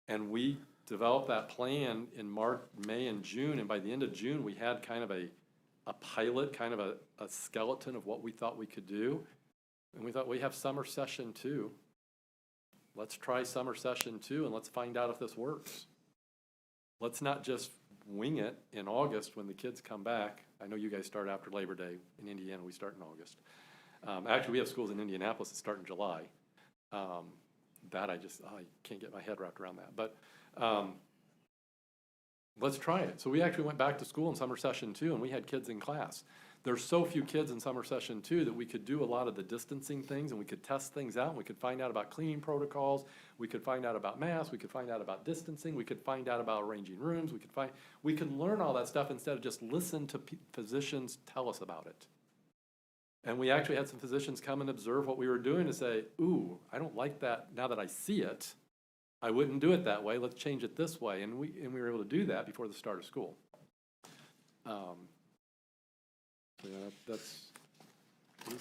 And we developed that plan in March, May, and June, and by the end of June, we had kind of a pilot, kind of a skeleton of what we thought we could do. And we thought, we have summer session 2. Let's try summer session 2 and let's find out if this works. Let's not just wing it in August when the kids come back. I know you guys start after Labor Day. In Indiana, we start in August. Actually, we have schools in Indianapolis that start in July. That I can't get my head wrapped around that. But let's try it. So we actually went back to school in summer session 2, and we had kids in class. There's so few kids in summer session 2 that we could do a lot of the distancing things, and we could test things out, and we could find out about cleaning protocols, we could find out about masks, we could find out about distancing, we could find out about arranging rooms, we could learn all that stuff instead of just listen to physicians tell us about it. And we actually had some physicians come and observe what we were doing and say, ooh, I don't like that now that I see it. I wouldn't do it that way, let's change it this way. And we were able to do that before the start of school. So yeah, it was an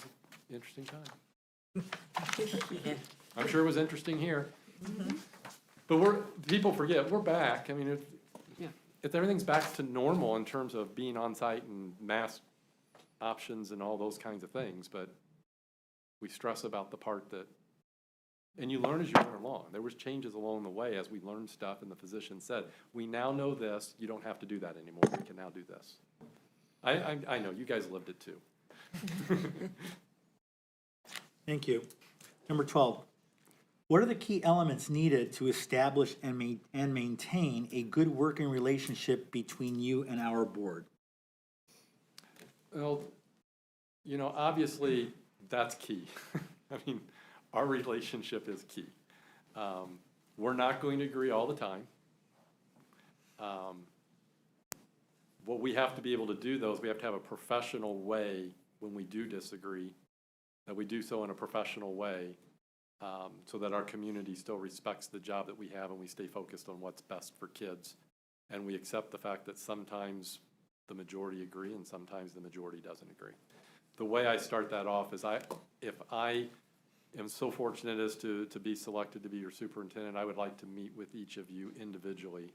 interesting time. I'm sure it was interesting here. But people forget, we're back. I mean, if everything's back to normal in terms of being on site and mask options and all those kinds of things, but we stress about the part that, and you learn as you learn along. There was changes along the way as we learned stuff, and the physician said, we now know this, you don't have to do that anymore, we can now do this. I know, you guys lived it too. Thank you. Number 12, what are the key elements needed to establish and maintain a good working relationship between you and our board? Well, obviously, that's key. I mean, our relationship is key. We're not going to agree all the time. What we have to be able to do, though, is we have to have a professional way when we do disagree, that we do so in a professional way, so that our community still respects the job that we have and we stay focused on what's best for kids. And we accept the fact that sometimes the majority agree and sometimes the majority doesn't agree. The way I start that off is if I am so fortunate as to be selected to be your superintendent, I would like to meet with each of you individually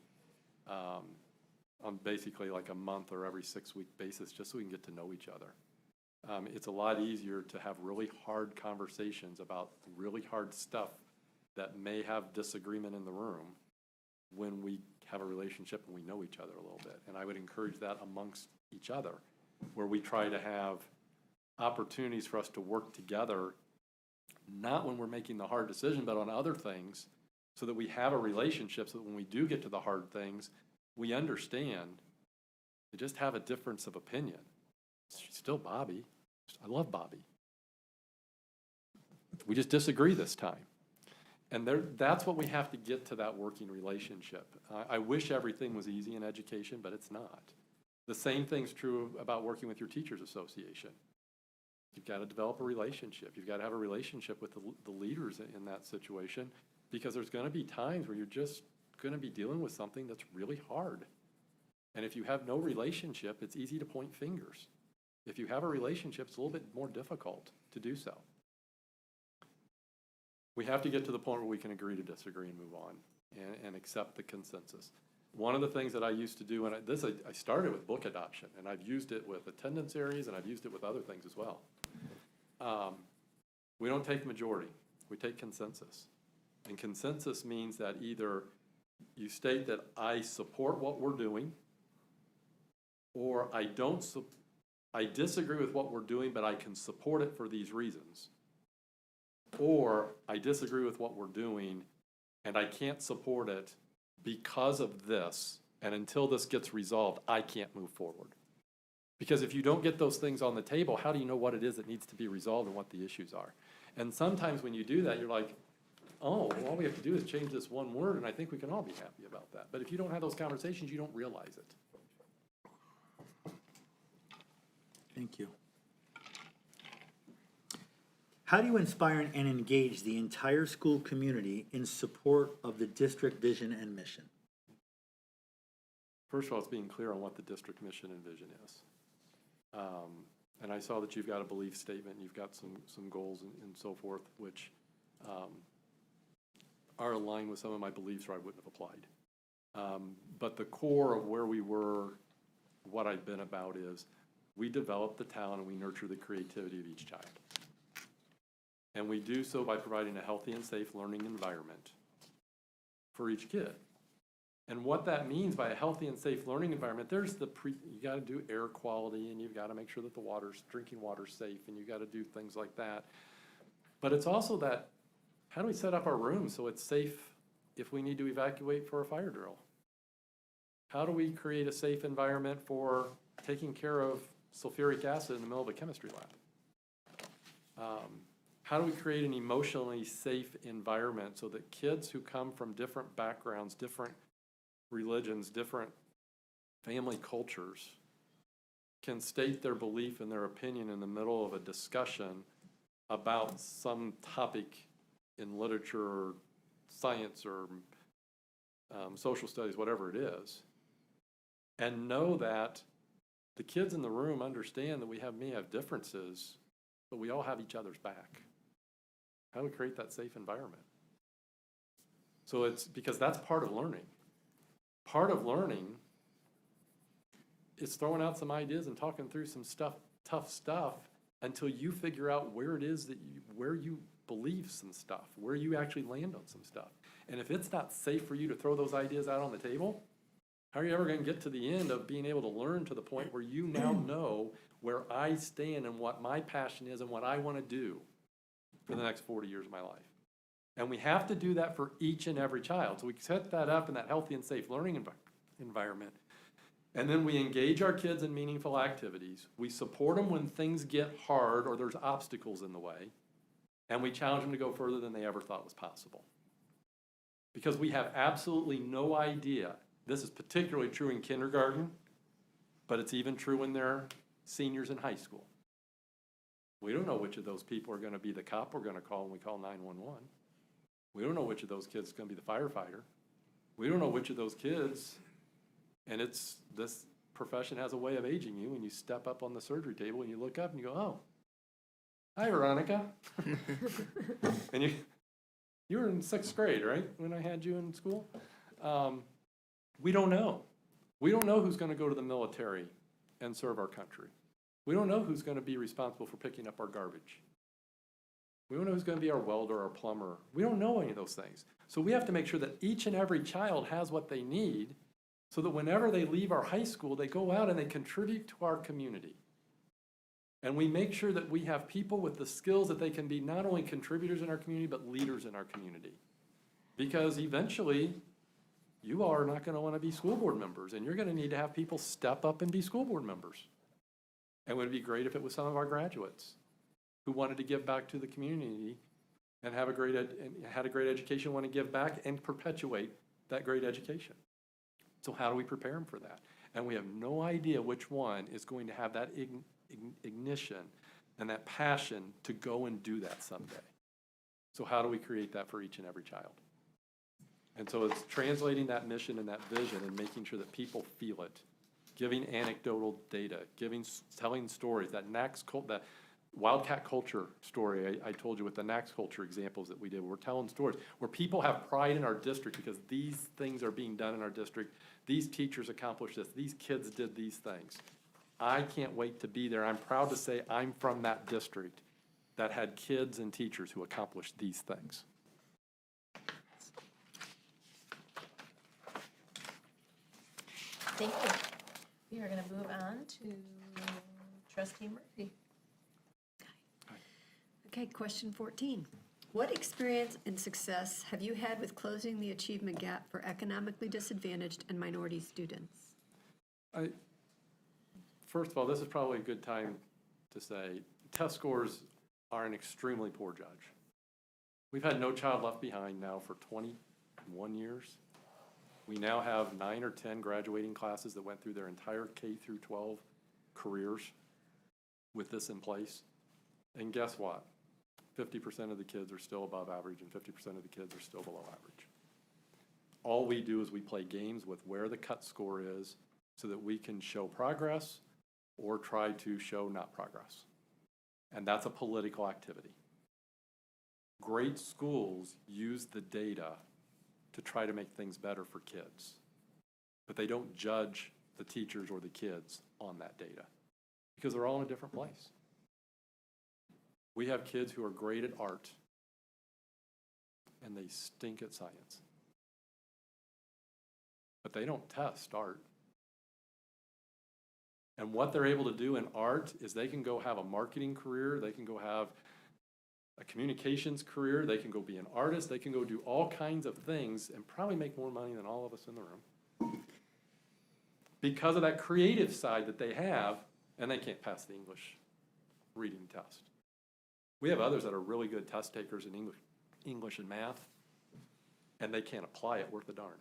on basically like a month or every 6-week basis, just so we can get to know each other. It's a lot easier to have really hard conversations about really hard stuff that may have disagreement in the room when we have a relationship and we know each other a little bit. And I would encourage that amongst each other, where we try to have opportunities for us to work together, not when we're making the hard decision, but on other things, so that we have a relationship, so that when we do get to the hard things, we understand. We just have a difference of opinion. She's still Bobby. I love Bobby. We just disagree this time. And that's what we have to get to, that working relationship. I wish everything was easy in education, but it's not. The same thing's true about working with your teachers association. You've got to develop a relationship. You've got to have a relationship with the leaders in that situation, because there's going to be times where you're just going to be dealing with something that's really hard. And if you have no relationship, it's easy to point fingers. If you have a relationship, it's a little bit more difficult to do so. We have to get to the point where we can agree to disagree and move on and accept the consensus. One of the things that I used to do, and I started with book adoption, and I've used it with attendance areas, and I've used it with other things as well. We don't take majority, we take consensus. And consensus means that either you state that I support what we're doing, or I don't I disagree with what we're doing, but I can support it for these reasons. Or I disagree with what we're doing and I can't support it because of this, and until this gets resolved, I can't move forward. Because if you don't get those things on the table, how do you know what it is that needs to be resolved and what the issues are? And sometimes when you do that, you're like, oh, well, all we have to do is change this one word, and I think we can all be happy about that. But if you don't have those conversations, you don't realize it. Thank you. How do you inspire and engage the entire school community in support of the district vision and mission? First of all, it's being clear on what the district mission and vision is. And I saw that you've got a belief statement, you've got some goals and so forth, which are aligned with some of my beliefs or I wouldn't have applied. But the core of where we were, what I've been about is, we develop the talent and we nurture the creativity of each child. And we do so by providing a healthy and safe learning environment for each kid. And what that means by a healthy and safe learning environment, there's you got to do air quality, and you've got to make sure that the drinking water's safe, and you got to do things like that. But it's also that, how do we set up our rooms so it's safe if we need to evacuate for a fire drill? How do we create a safe environment for taking care of sulfuric acid in the middle of a chemistry lab? How do we create an emotionally safe environment so that kids who come from different backgrounds, different religions, different family cultures can state their belief and their opinion in the middle of a discussion about some topic in literature or science or social studies, whatever it is, and know that the kids in the room understand that we may have differences, but we all have each other's back. How do we create that safe environment? So it's because that's part of learning. Part of learning is throwing out some ideas and talking through some tough stuff until you figure out where it is where you believe some stuff, where you actually land on some stuff. And if it's not safe for you to throw those ideas out on the table, how are you ever going to get to the end of being able to learn to the point where you now know where I stand and what my passion is and what I want to do for the next 40 years of my life? And we have to do that for each and every child. So we set that up in that healthy and safe learning environment. And then we engage our kids in meaningful activities. We support them when things get hard or there's obstacles in the way. And we challenge them to go further than they ever thought was possible. Because we have absolutely no idea. This is particularly true in kindergarten, but it's even true when they're seniors in high school. We don't know which of those people are going to be the cop we're going to call when we call 911. We don't know which of those kids is going to be the firefighter. We don't know which of those kids, and this profession has a way of aging you when you step up on the surgery table and you look up and you go, oh, hi, Veronica. And you were in 6th grade, right, when I had you in school? We don't know. We don't know who's going to go to the military and serve our country. We don't know who's going to be responsible for picking up our garbage. We don't know who's going to be our welder, our plumber. We don't know any of those things. So we have to make sure that each and every child has what they need so that whenever they leave our high school, they go out and they contribute to our community. And we make sure that we have people with the skills that they can be not only contributors in our community, but leaders in our community. Because eventually, you all are not going to want to be school board members, and you're going to need to have people step up and be school board members. And it would be great if it was some of our graduates who wanted to give back to the community and had a great education, want to give back and perpetuate that great education. So how do we prepare them for that? And we have no idea which one is going to have that ignition and that passion to go and do that someday. So how do we create that for each and every child? And so it's translating that mission and that vision and making sure that people feel it, giving anecdotal data, telling stories, that Wildcat culture story I told you with the NACS culture examples that we did. We're telling stories where people have pride in our district because these things are being done in our district. These teachers accomplished this. These kids did these things. I can't wait to be there. I'm proud to say I'm from that district that had kids and teachers who accomplished these things. Thank you. We are going to move on to Trustee Murphy. Okay, question 14. What experience and success have you had with closing the achievement gap for economically disadvantaged and minority students? First of all, this is probably a good time to say, test scores are an extremely poor judge. We've had No Child Left Behind now for 21 years. We now have 9 or 10 graduating classes that went through their entire K through 12 careers with this in place. And guess what? 50% of the kids are still above average and 50% of the kids are still below average. All we do is we play games with where the cut score is so that we can show progress or try to show not progress. And that's a political activity. Great schools use the data to try to make things better for kids, but they don't judge the teachers or the kids on that data because they're all in a different place. We have kids who are great at art and they stink at science, but they don't test art. And what they're able to do in art is they can go have a marketing career, they can go have a communications career, they can go be an artist, they can go do all kinds of things and probably make more money than all of us in the room. Because of that creative side that they have, and they can't pass the English reading test. We have others that are really good test takers in English and math, and they can't apply it worth a darn.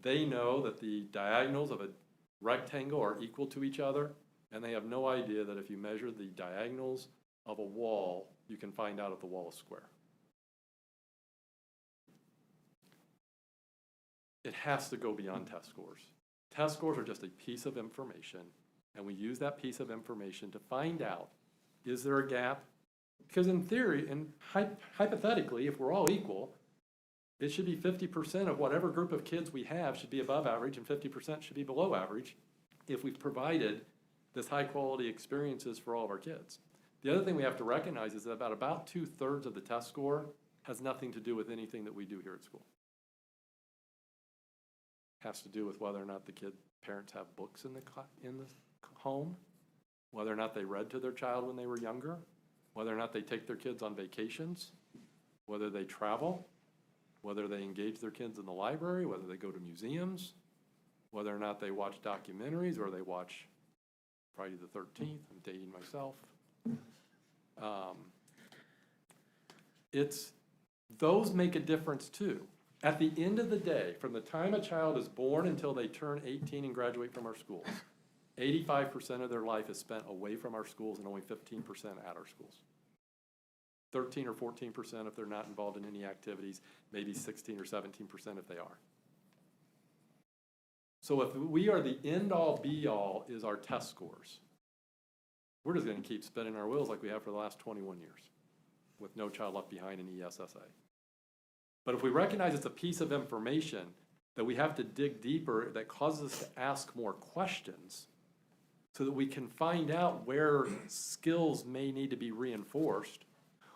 They know that the diagonals of a rectangle are equal to each other, and they have no idea that if you measure the diagonals of a wall, you can find out if the wall is square. It has to go beyond test scores. Test scores are just a piece of information, and we use that piece of information to find out, is there a gap? Because in theory, and hypothetically, if we're all equal, it should be 50% of whatever group of kids we have should be above average and 50% should be below average if we've provided this high quality experiences for all of our kids. The other thing we have to recognize is that about 2/3 of the test score has nothing to do with anything that we do here at school. It has to do with whether or not the parents have books in the home, whether or not they read to their child when they were younger, whether or not they take their kids on vacations, whether they travel, whether they engage their kids in the library, whether they go to museums, whether or not they watch documentaries or they watch Friday the 13th. I'm dating myself. Those make a difference too. At the end of the day, from the time a child is born until they turn 18 and graduate from our schools, 85% of their life is spent away from our schools and only 15% at our schools. 13 or 14% if they're not involved in any activities, maybe 16 or 17% if they are. So if we are the end-all, be-all is our test scores, we're just going to keep spinning our wheels like we have for the last 21 years with No Child Left Behind in ESSA. But if we recognize it's a piece of information that we have to dig deeper, that causes us to ask more questions so that we can find out where skills may need to be reinforced,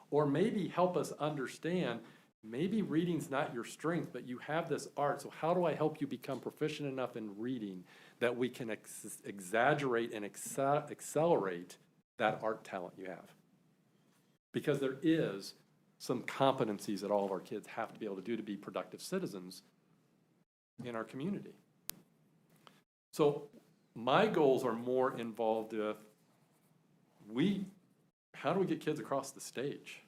or maybe help us understand, maybe reading's not your strength, but you have this art, so how do I help you become proficient enough in reading that we can exaggerate and accelerate that art talent you have? Because there is some competencies that all of our kids have to be able to do to be productive citizens in our community. So my goals are more involved with how do we get kids across the stage?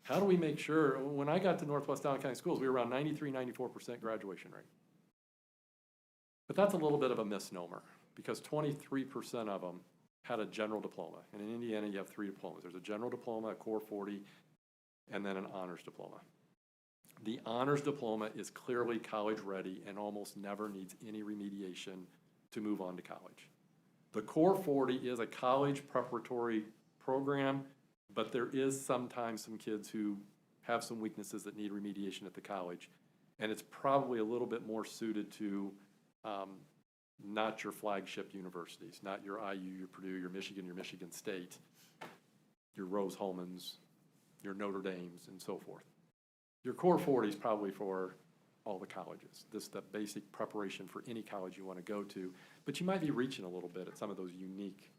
How do we make sure, when I got to Northwest Allen County Schools, we were around 93-94% graduation rate. But that's a little bit of a misnomer because 23% of them had a general diploma. And in Indiana, you have 3 diplomas. There's a general diploma, a core 40, and then an honors diploma. The honors diploma is clearly college ready and almost never needs any remediation to move on to college. The core 40 is a college preparatory program, but there is sometimes some kids who have some weaknesses that need remediation at the college. And it's probably a little bit more suited to not your flagship universities, not your IU, your Purdue, your Michigan State, your Rose-Hulmans, your Notre Dames, and so forth. Your core 40 is probably for all the colleges. This is the basic preparation for any college you want to go to, but you might be reaching a little bit at some of those unique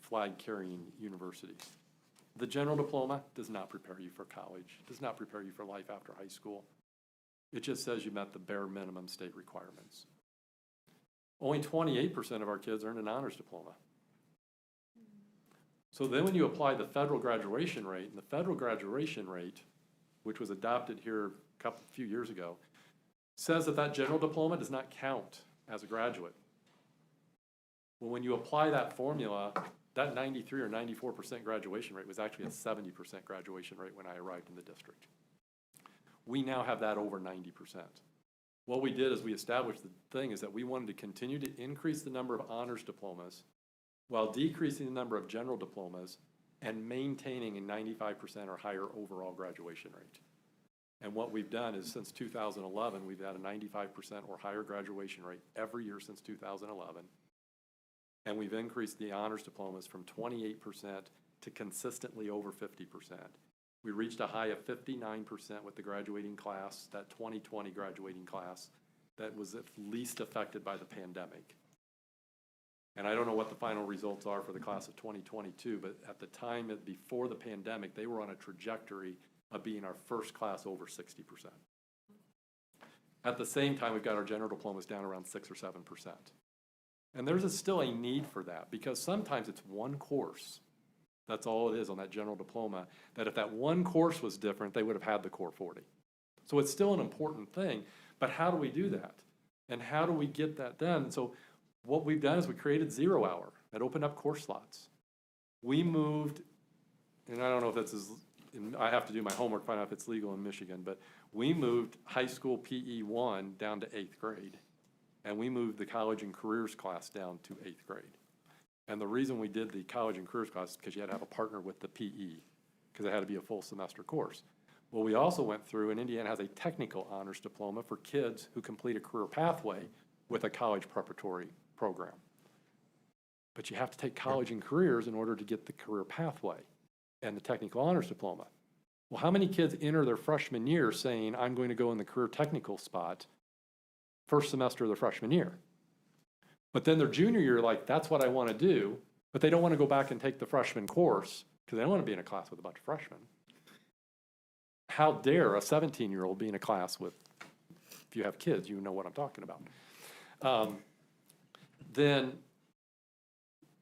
flag-carrying universities. The general diploma does not prepare you for college, does not prepare you for life after high school. It just says you met the bare minimum state requirements. Only 28% of our kids earn an honors diploma. So then when you apply the federal graduation rate, and the federal graduation rate, which was adopted here a few years ago, says that that general diploma does not count as a graduate. Well, when you apply that formula, that 93 or 94% graduation rate was actually a 70% graduation rate when I arrived in the district. We now have that over 90%. What we did is we established the thing is that we wanted to continue to increase the number of honors diplomas while decreasing the number of general diplomas and maintaining a 95% or higher overall graduation rate. And what we've done is since 2011, we've had a 95% or higher graduation rate every year since 2011. And we've increased the honors diplomas from 28% to consistently over 50%. We reached a high of 59% with the graduating class, that 2020 graduating class, that was at least affected by the pandemic. And I don't know what the final results are for the class of 2022, but at the time before the pandemic, they were on a trajectory of being our first class over 60%. At the same time, we've got our general diplomas down around 6 or 7%. And there's still a need for that because sometimes it's one course. That's all it is on that general diploma, that if that one course was different, they would have had the core 40. So it's still an important thing, but how do we do that? And how do we get that done? So what we've done is we created 0 hour that opened up course slots. We moved, and I don't know if this is, I have to do my homework, find out if it's legal in Michigan, but we moved high school PE 1 down to 8th grade. And we moved the college and careers class down to 8th grade. And the reason we did the college and careers class is because you had to have a partner with the PE, because it had to be a full semester course. Well, we also went through, and Indiana has a technical honors diploma for kids who complete a career pathway with a college preparatory program. But you have to take college and careers in order to get the career pathway and the technical honors diploma. Well, how many kids enter their freshman year saying, I'm going to go in the career technical spot first semester of their freshman year? But then their junior year, like, that's what I want to do, but they don't want to go back and take the freshman course because they don't want to be in a class with a bunch of freshmen. How dare a 17-year-old be in a class with, if you have kids, you know what I'm talking about.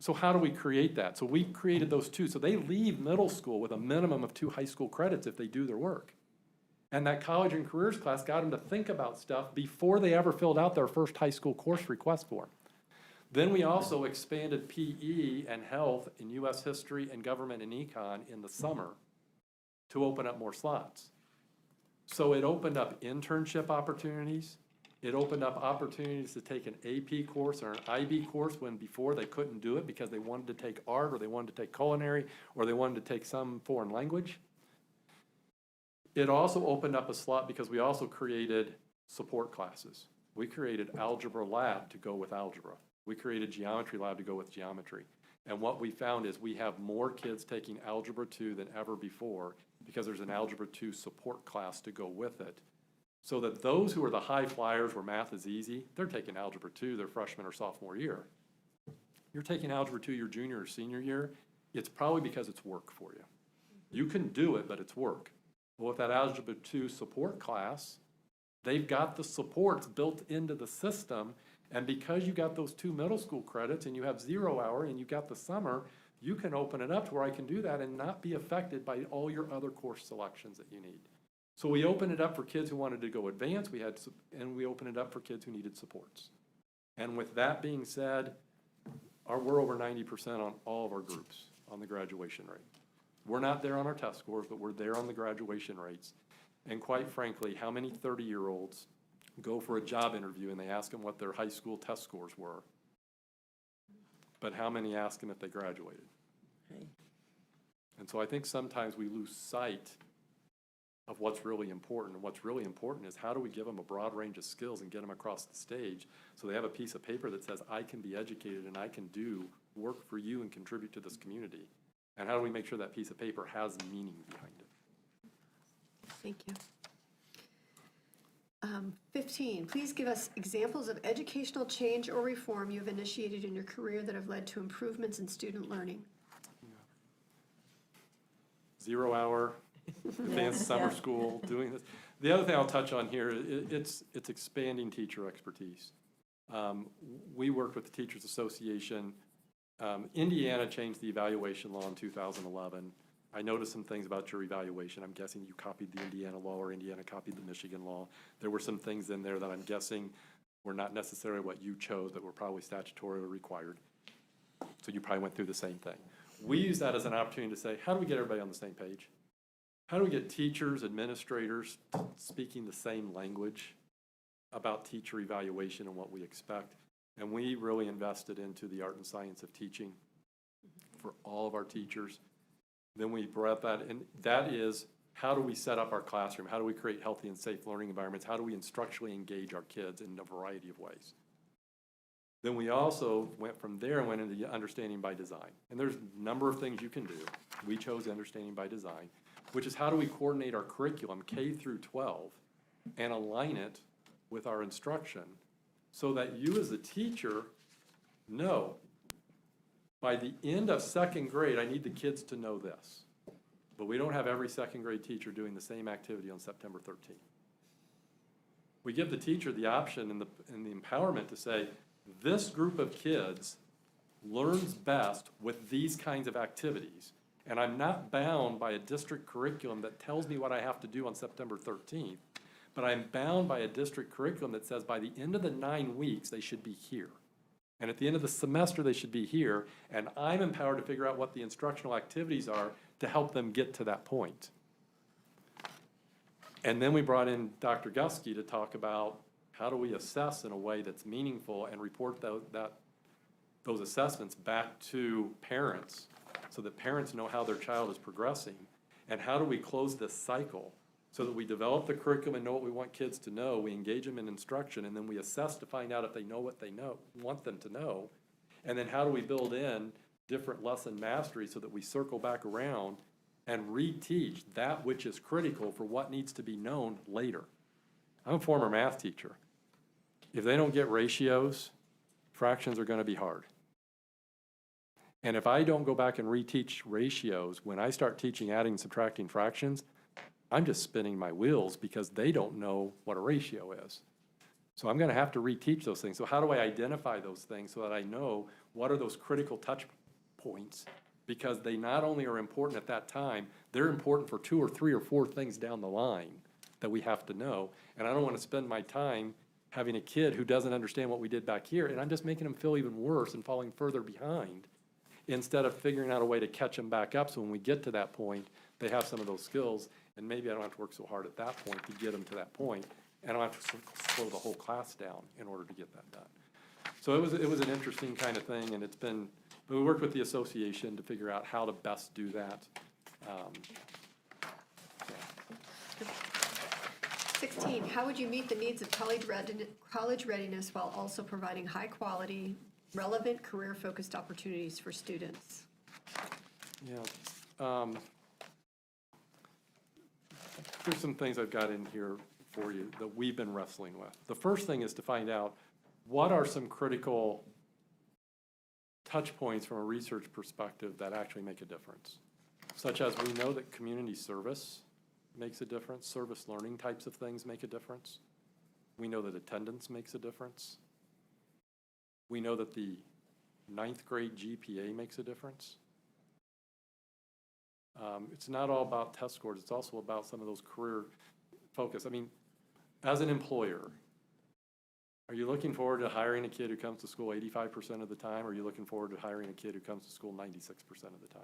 So how do we create that? So we created those two. So they leave middle school with a minimum of 2 high school credits if they do their work. And that college and careers class got them to think about stuff before they ever filled out their first high school course request form. Then we also expanded PE and health in U.S. history and government and econ in the summer to open up more slots. So it opened up internship opportunities. It opened up opportunities to take an AP course or an IB course when before they couldn't do it because they wanted to take art or they wanted to take culinary or they wanted to take some foreign language. It also opened up a slot because we also created support classes. We created algebra lab to go with algebra. We created geometry lab to go with geometry. And what we found is we have more kids taking Algebra 2 than ever before because there's an Algebra 2 support class to go with it. So that those who are the high flyers where math is easy, they're taking Algebra 2 their freshman or sophomore year. You're taking Algebra 2 your junior or senior year, it's probably because it's work for you. You can do it, but it's work. Well, with that Algebra 2 support class, they've got the supports built into the system, and because you got those 2 middle school credits and you have 0 hour and you got the summer, you can open it up to where I can do that and not be affected by all your other course selections that you need. So we opened it up for kids who wanted to go advanced, and we opened it up for kids who needed supports. And with that being said, we're over 90% on all of our groups on the graduation rate. We're not there on our test scores, but we're there on the graduation rates. And quite frankly, how many 30-year-olds go for a job interview and they ask them what their high school test scores were? But how many ask them if they graduated? Right. And so I think sometimes we lose sight of what's really important. And what's really important is how do we give them a broad range of skills and get them across the stage so they have a piece of paper that says, I can be educated and I can do work for you and contribute to this community. And how do we make sure that piece of paper has meaning behind it? Thank you. 15, please give us examples of educational change or reform you have initiated in your career that have led to improvements in student learning. 0 hour, advanced summer Yeah. school, doing this. The other thing I'll touch on here, it's expanding teacher expertise. We worked with the Teachers Association. Indiana changed the evaluation law in 2011. I noticed some things about your evaluation. I'm guessing you copied the Indiana law or Indiana copied the Michigan law. There were some things in there that I'm guessing were not necessarily what you chose, but were probably statutorily required. So you probably went through the same thing. We use that as an opportunity to say, how do we get everybody on the same page? How do we get teachers, administrators speaking the same language about teacher evaluation and what we expect? And we really invested into the art and science of teaching for all of our teachers. Then we brought that, and that is, how do we set up our classroom? How do we create healthy and safe learning environments? How do we instructionally engage our kids in a variety of ways? Then we also went from there and went into understanding by design. And there's a number of things you can do. We chose understanding by design, which is how do we coordinate our curriculum, K through 12, and align it with our instruction so that you as a teacher know, by the end of second grade, I need the kids to know this. But we don't have every second grade teacher doing the same activity on September 13th. We give the teacher the option and the empowerment to say, this group of kids learns best with these kinds of activities. And I'm not bound by a district curriculum that tells me what I have to do on September 13th, but I'm bound by a district curriculum that says by the end of the 9 weeks, they should be here. And at the end of the semester, they should be here, and I'm empowered to figure out what the instructional activities are to help them get to that point. And then we brought in Dr. Gusky to talk about how do we assess in a way that's meaningful and report those assessments back to parents so that parents know how their child is progressing, and how do we close this cycle so that we develop the curriculum and know what we want kids to know, we engage them in instruction, and then we assess to find out if they know what they want them to know. And then how do we build in different lesson mastery so that we circle back around and reteach that which is critical for what needs to be known later. I'm a former math teacher. If they don't get ratios, fractions are going to be hard. And if I don't go back and reteach ratios, when I start teaching adding and subtracting fractions, I'm just spinning my wheels because they don't know what a ratio is. So I'm going to have to reteach those things. So how do I identify those things so that I know what are those critical touch points? Because they not only are important at that time, they're important for 2 or 3 or 4 things down the line that we have to know. And I don't want to spend my time having a kid who doesn't understand what we did back here, and I'm just making them feel even worse and falling further behind, instead of figuring out a way to catch them back up so when we get to that point, they have some of those skills. And maybe I don't have to work so hard at that point to get them to that point, and I don't have to slow the whole class down in order to get that done. So it was an interesting kind of thing, and we worked with the association to figure out how to best do that. 16, how would you meet the needs of college readiness while also providing high-quality, relevant, career-focused opportunities for students? Yeah. There's some things I've got in here for you that we've been wrestling with. The first thing is to find out what are some critical touch points from a research perspective that actually make a difference, such as we know that community service makes a difference, service learning types of things make a difference. We know that attendance makes a difference. We know that the 9th grade GPA makes a difference. It's not all about test scores, it's also about some of those career focus. I mean, as an employer, are you looking forward to hiring a kid who comes to school 85% of the time, or are you looking forward to hiring a kid who comes to school 96% of the time?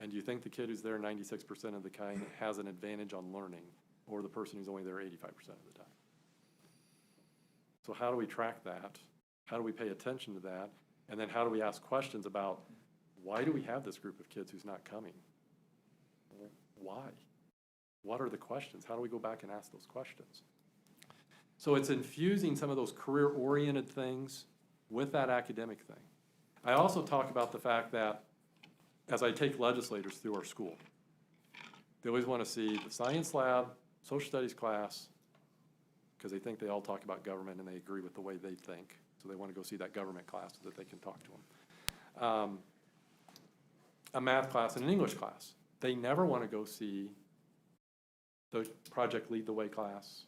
And do you think the kid who's there 96% of the time has an advantage on learning, or the person who's only there 85% of the time? So how do we track that? How do we pay attention to that? And then how do we ask questions about, why do we have this group of kids who's not coming? Why? What are the questions? How do we go back and ask those questions? So it's infusing some of those career-oriented things with that academic thing. I also talk about the fact that as I take legislators through our school, They always want to see the science lab, social studies class, because they think they all talk about government and they agree with the way they think. So they want to go see that government class so that they can talk to them. A math class and an English class. They never want to go see the Project Lead the Way class,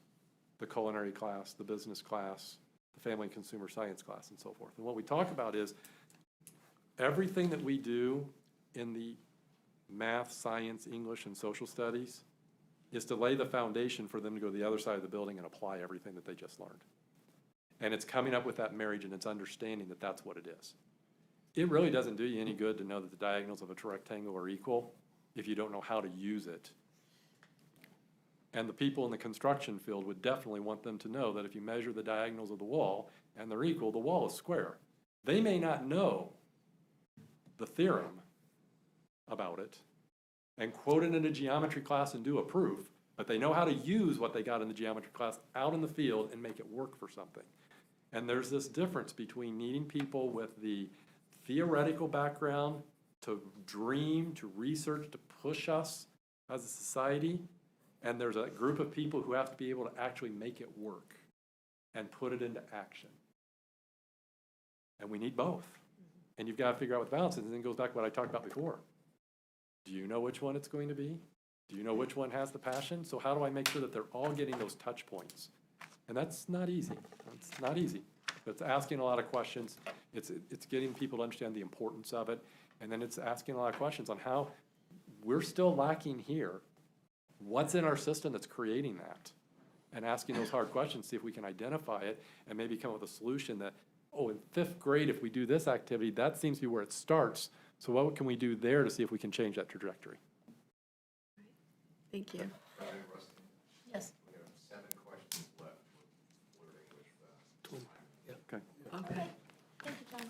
the culinary class, the business class, the family and consumer science class, and so forth. And what we talk about is everything that we do in the math, science, English, and social studies is to lay the foundation for them to go to the other side of the building and apply everything that they just learned. And it's coming up with that marriage and it's understanding that that's what it is. It really doesn't do you any good to know that the diagonals of a rectangle are equal if you don't know how to use it. And the people in the construction field would definitely want them to know that if you measure the diagonals of the wall and they're equal, the wall is square. They may not know the theorem about it and quote it in a geometry class and do a proof, but they know how to use what they got in the geometry class out in the field and make it work for something. And there's this difference between needing people with the theoretical background to dream, to research, to push us as a society, and there's a group of people who have to be able to actually make it work and put it into action. And we need both. And you've got to figure out what the balance is, and then it goes back to what I talked about before. Do you know which one it's going to be? Do you know which one has the passion? So how do I make sure that they're all getting those touch points? And that's not easy. It's not easy. But it's asking a lot of questions. It's getting people to understand the importance of it. And then it's asking a lot of questions on how we're still lacking here. What's in our system that's creating that? And asking those hard questions, see if we can identify it and maybe come up with a solution that, oh, in 5th grade, if we do this activity, that seems to be where it starts. So what can we do there to see if we can change that trajectory? Thank you. Yes. We have 7 questions left. Learn English fast. Okay. Okay. Thank you, John.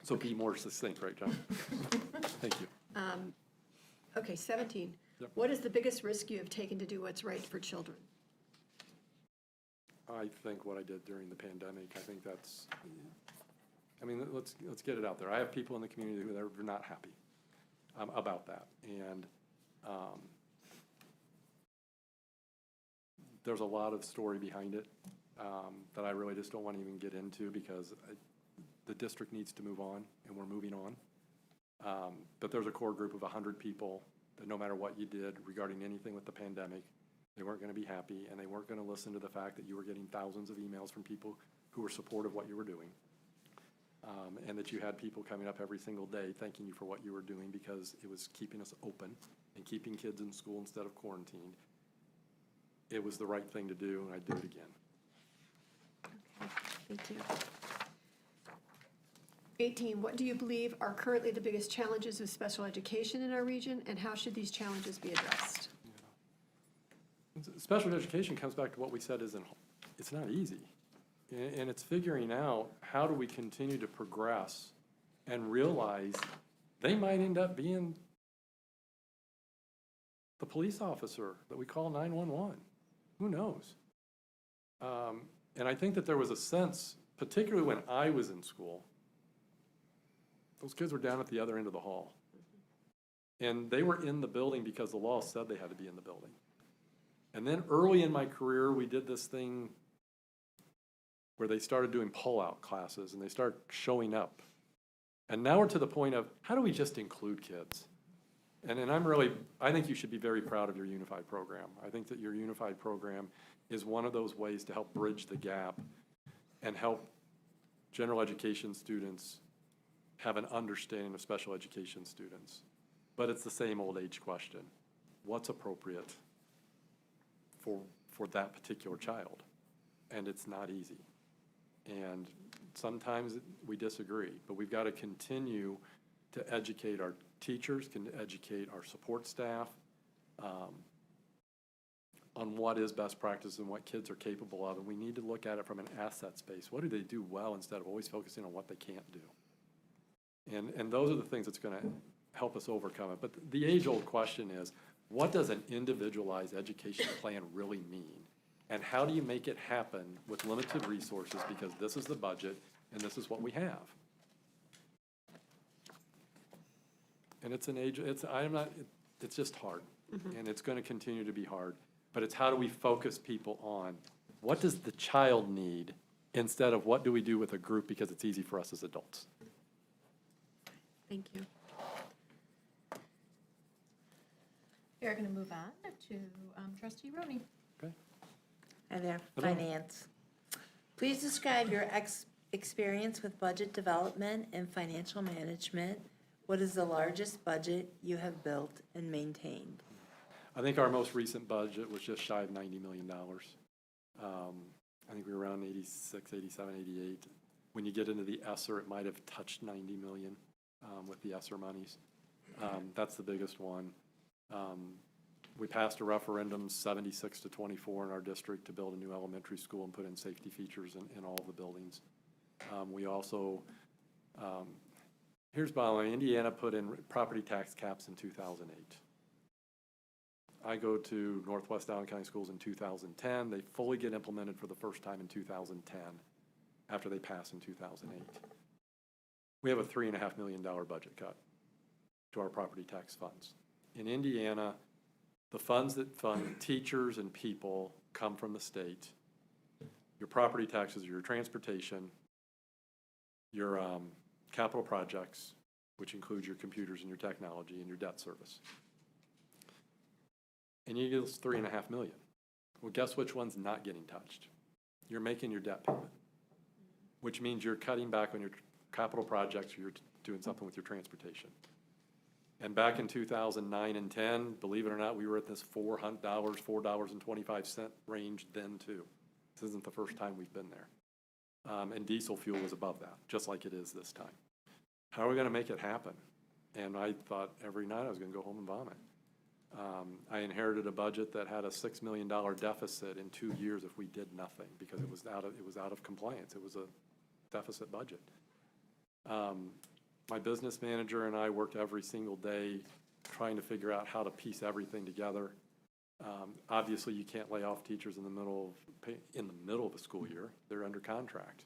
So be more succinct, right, John? Thank you. Okay, 17. Yep. What is the biggest risk you have taken to do what's right for children? I think what I did during the pandemic, I think that's, I mean, let's get it out there. I have people in the community who are not happy about that. And there's a lot of story behind it that I really just don't want to even get into because the district needs to move on, and we're moving on. But there's a core group of 100 people that no matter what you did regarding anything with the pandemic, they weren't going to be happy, and they weren't going to listen to the fact that you were getting thousands of emails from people who were supportive of what you were doing, and that you had people coming up every single day thanking you for what you were doing because it was keeping us open and keeping kids in school instead of quarantined. It was the right thing to do, and I'd do it again. Okay, thank you. 18, what do you believe are currently the biggest challenges of special education in our region, and how should these challenges be addressed? Special education comes back to what we said isn't, it's not easy. And it's figuring out how do we continue to progress and realize they might end up being the police officer that we call 911. Who knows? And I think that there was a sense, particularly when I was in school, those kids were down at the other end of the hall. And they were in the building because the law said they had to be in the building. And then early in my career, we did this thing where they started doing pull-out classes and they start showing up. And now we're to the point of, how do we just include kids? And I think you should be very proud of your unified program. I think that your unified program is one of those ways to help bridge the gap and help general education students have an understanding of special education students. But it's the same old age question. What's appropriate for that particular child? And it's not easy. And sometimes we disagree, but we've got to continue to educate our teachers, can educate our support staff on what is best practice and what kids are capable of. And we need to look at it from an asset space. What do they do well instead of always focusing on what they can't do? And those are the things that's going to help us overcome it. But the age-old question is, what does an individualized education plan really mean? And how do you make it happen with limited resources because this is the budget and this is what we have? And it's just hard. and it's gonna continue to be hard. But it's how do we focus people on, what does the child need, instead of what do we do with a group because it's easy for us as adults? Thank you. We are going to move on to trustee Roney. Okay? Hi there, Hello. finance. Please describe your experience with budget development and financial management. What is the largest budget you have built and maintained? I think our most recent budget was just shy of $90 million. I think we were around 86, 87, 88. When you get into the ESSER, it might have touched 90 million with the ESSER monies. That's the biggest one. We passed a referendum 76-24 in our district to build a new elementary school and put in safety features in all the buildings. We also, here's by the way, Indiana put in property tax caps in 2008. I go to Northwest Allen County Schools in 2010. They fully get implemented for the first time in 2010, after they pass in 2008. We have a $3.5 million budget cut to our property tax funds. In Indiana, the funds that fund teachers and people come from the state. Your property taxes, your transportation, your capital projects, which includes your computers and your technology and your debt service. And you get this $3.5 million. Well, guess which one's not getting touched? You're making your debt payment, which means you're cutting back on your capital projects, or you're doing something with your transportation. And back in 2009 and 10, believe it or not, we were at this $4.25 range then too. This isn't the first time we've been there. And diesel fuel was above that, just like it is this time. How are we gonna make it happen? And I thought every night I was gonna go home and vomit. I inherited a budget that had a $6 million deficit in 2 years if we did nothing, because it was out of compliance. It was a deficit budget. My business manager and I worked every single day trying to figure out how to piece everything together. Obviously, you can't lay off teachers in the middle of a school year. They're under contract.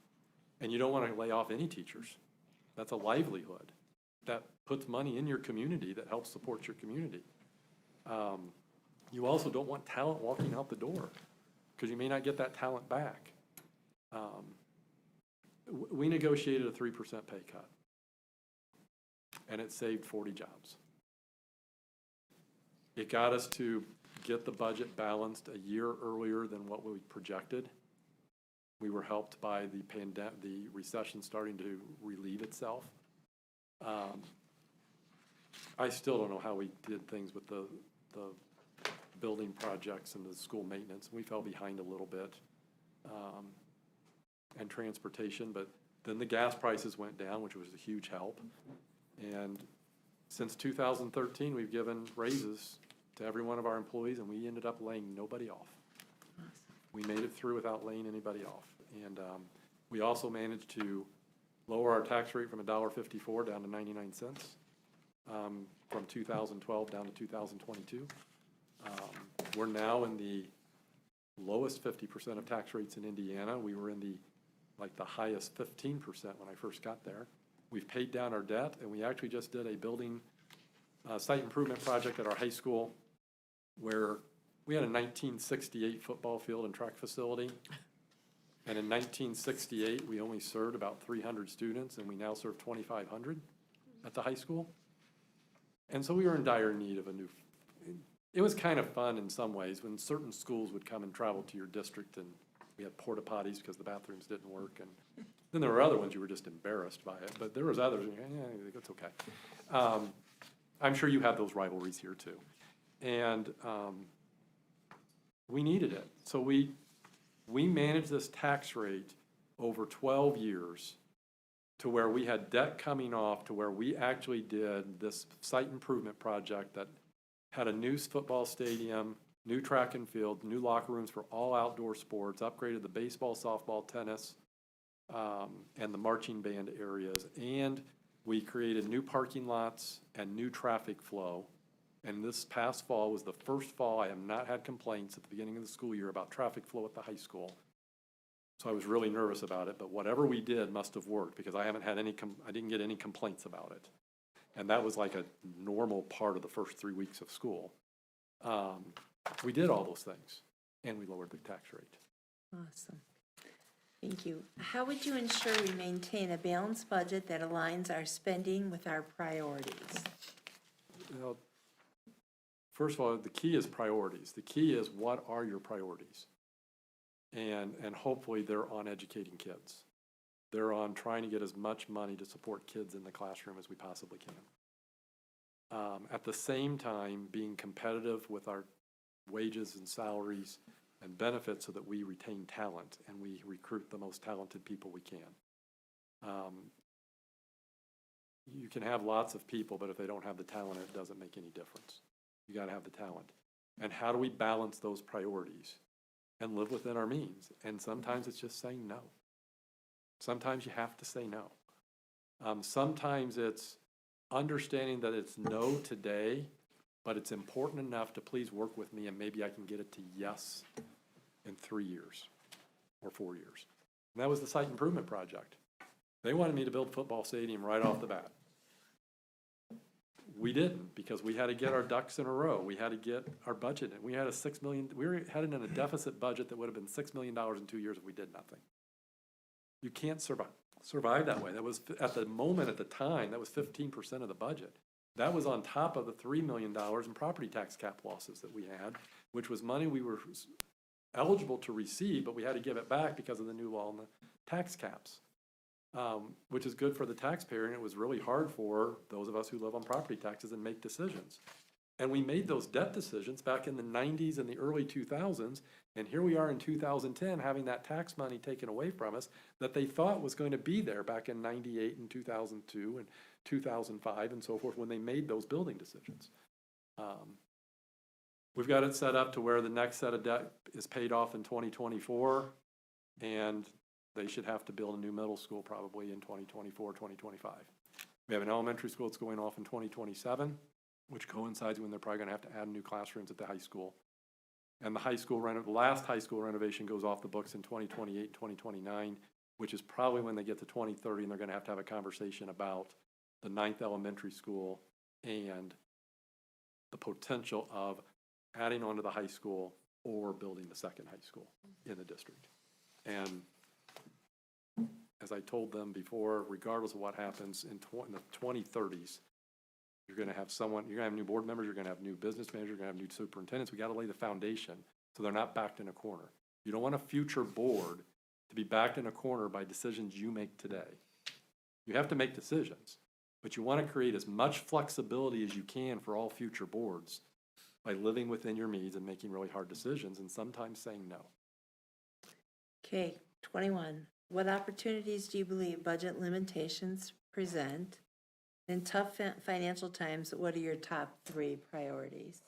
And you don't want to lay off any teachers. That's a livelihood. That puts money in your community, that helps support your community. You also don't want talent walking out the door, because you may not get that talent back. We negotiated a 3% pay cut, and it saved 40 jobs. It got us to get the budget balanced a year earlier than what we projected. We were helped by the recession starting to relieve itself. I still don't know how we did things with the building projects and the school maintenance. We fell behind a little bit, and transportation, but then the gas prices went down, which was a huge help. And since 2013, we've given raises to every one of our employees, and we ended up laying nobody off. We made it through without laying anybody off. And we also managed to lower our tax rate from $1.54 down to 99 cents, from 2012 down to 2022. We're now in the lowest 50% of tax rates in Indiana. We were in the highest 15% when I first got there. We've paid down our debt, and we actually just did a building site improvement project at our high school where we had a 1968 football field and track facility. And in 1968, we only served about 300 students, and we now serve 2,500 at the high school. And so we were in dire need of a new. It was kind of fun in some ways when certain schools would come and travel to your district, and we had porta potties because the bathrooms didn't work. And then there were other ones you were just embarrassed by it, but there was others, and you're like, yeah, that's okay. I'm sure you have those rivalries here too. And we needed it. So we managed this tax rate over 12 years to where we had debt coming off, to where we actually did this site improvement project that had a new football stadium, new track and field, new locker rooms for all outdoor sports, upgraded the baseball, softball, tennis, and the marching band areas. And we created new parking lots and new traffic flow. And this past fall was the first fall I have not had complaints at the beginning of the school year about traffic flow at the high school. So I was really nervous about it, but whatever we did must have worked, because I haven't had I didn't get any complaints about it. And that was like a normal part of the first 3 weeks of school. We did all those things, and we lowered the tax rate. Awesome. Thank you. How would you ensure we maintain a balanced budget that aligns our spending with our priorities? Well, first of all, the key is priorities. The key is, what are your priorities? And hopefully they're on educating kids. They're on trying to get as much money to support kids in the classroom as we possibly can. At the same time, being competitive with our wages and salaries and benefits so that we retain talent and we recruit the most talented people we can. You can have lots of people, but if they don't have the talent, it doesn't make any difference. You got to have the talent. And how do we balance those priorities and live within our means? And sometimes it's just saying no. Sometimes you have to say no. Sometimes it's understanding that it's no today, but it's important enough to please work with me, and maybe I can get it to yes in 3 years or 4 years. And that was the site improvement project. They wanted me to build a football stadium right off the bat. We didn't, because we had to get our ducks in a row. We had to get our budget in. We had a $6 million, we were headed in a deficit budget that would have been $6 million in 2 years if we did nothing. You can't survive that way. That was, at the moment, at the time, that was 15% of the budget. That was on top of the $3 million in property tax cap losses that we had, which was money we were eligible to receive, but we had to give it back because of the new law on the tax caps, which is good for the taxpayer, and it was really hard for those of us who live on property taxes and make decisions. And we made those debt decisions back in the 90s and the early 2000s, and here we are in 2010 having that tax money taken away from us that they thought was going to be there back in 98 and 2002 and 2005 and so forth when they made those building decisions. We've got it set up to where the next set of debt is paid off in 2024, and they should have to build a new middle school probably in 2024, 2025. We have an elementary school that's going off in 2027, which coincides when they're probably going to have to add new classrooms at the high school. And the high school the last high school renovation goes off the books in 2028, 2029, which is probably when they get to 2030, and they're going to have a conversation about the 9th elementary school and the potential of adding on to the high school or building the second high school in the district. And as I told them before, regardless of what happens in the 2030s, you're going to have you're going to have new board members, you're going to have new business managers, you're going to have new superintendents. We got to lay the foundation so they're not backed in a corner. You don't want a future board to be backed in a corner by decisions you make today. You have to make decisions, but you want to create as much flexibility as you can for all future boards by living within your means and making really hard decisions and sometimes saying no. Okay, 21. What opportunities do you believe budget limitations present? In tough financial times, what are your top 3 priorities?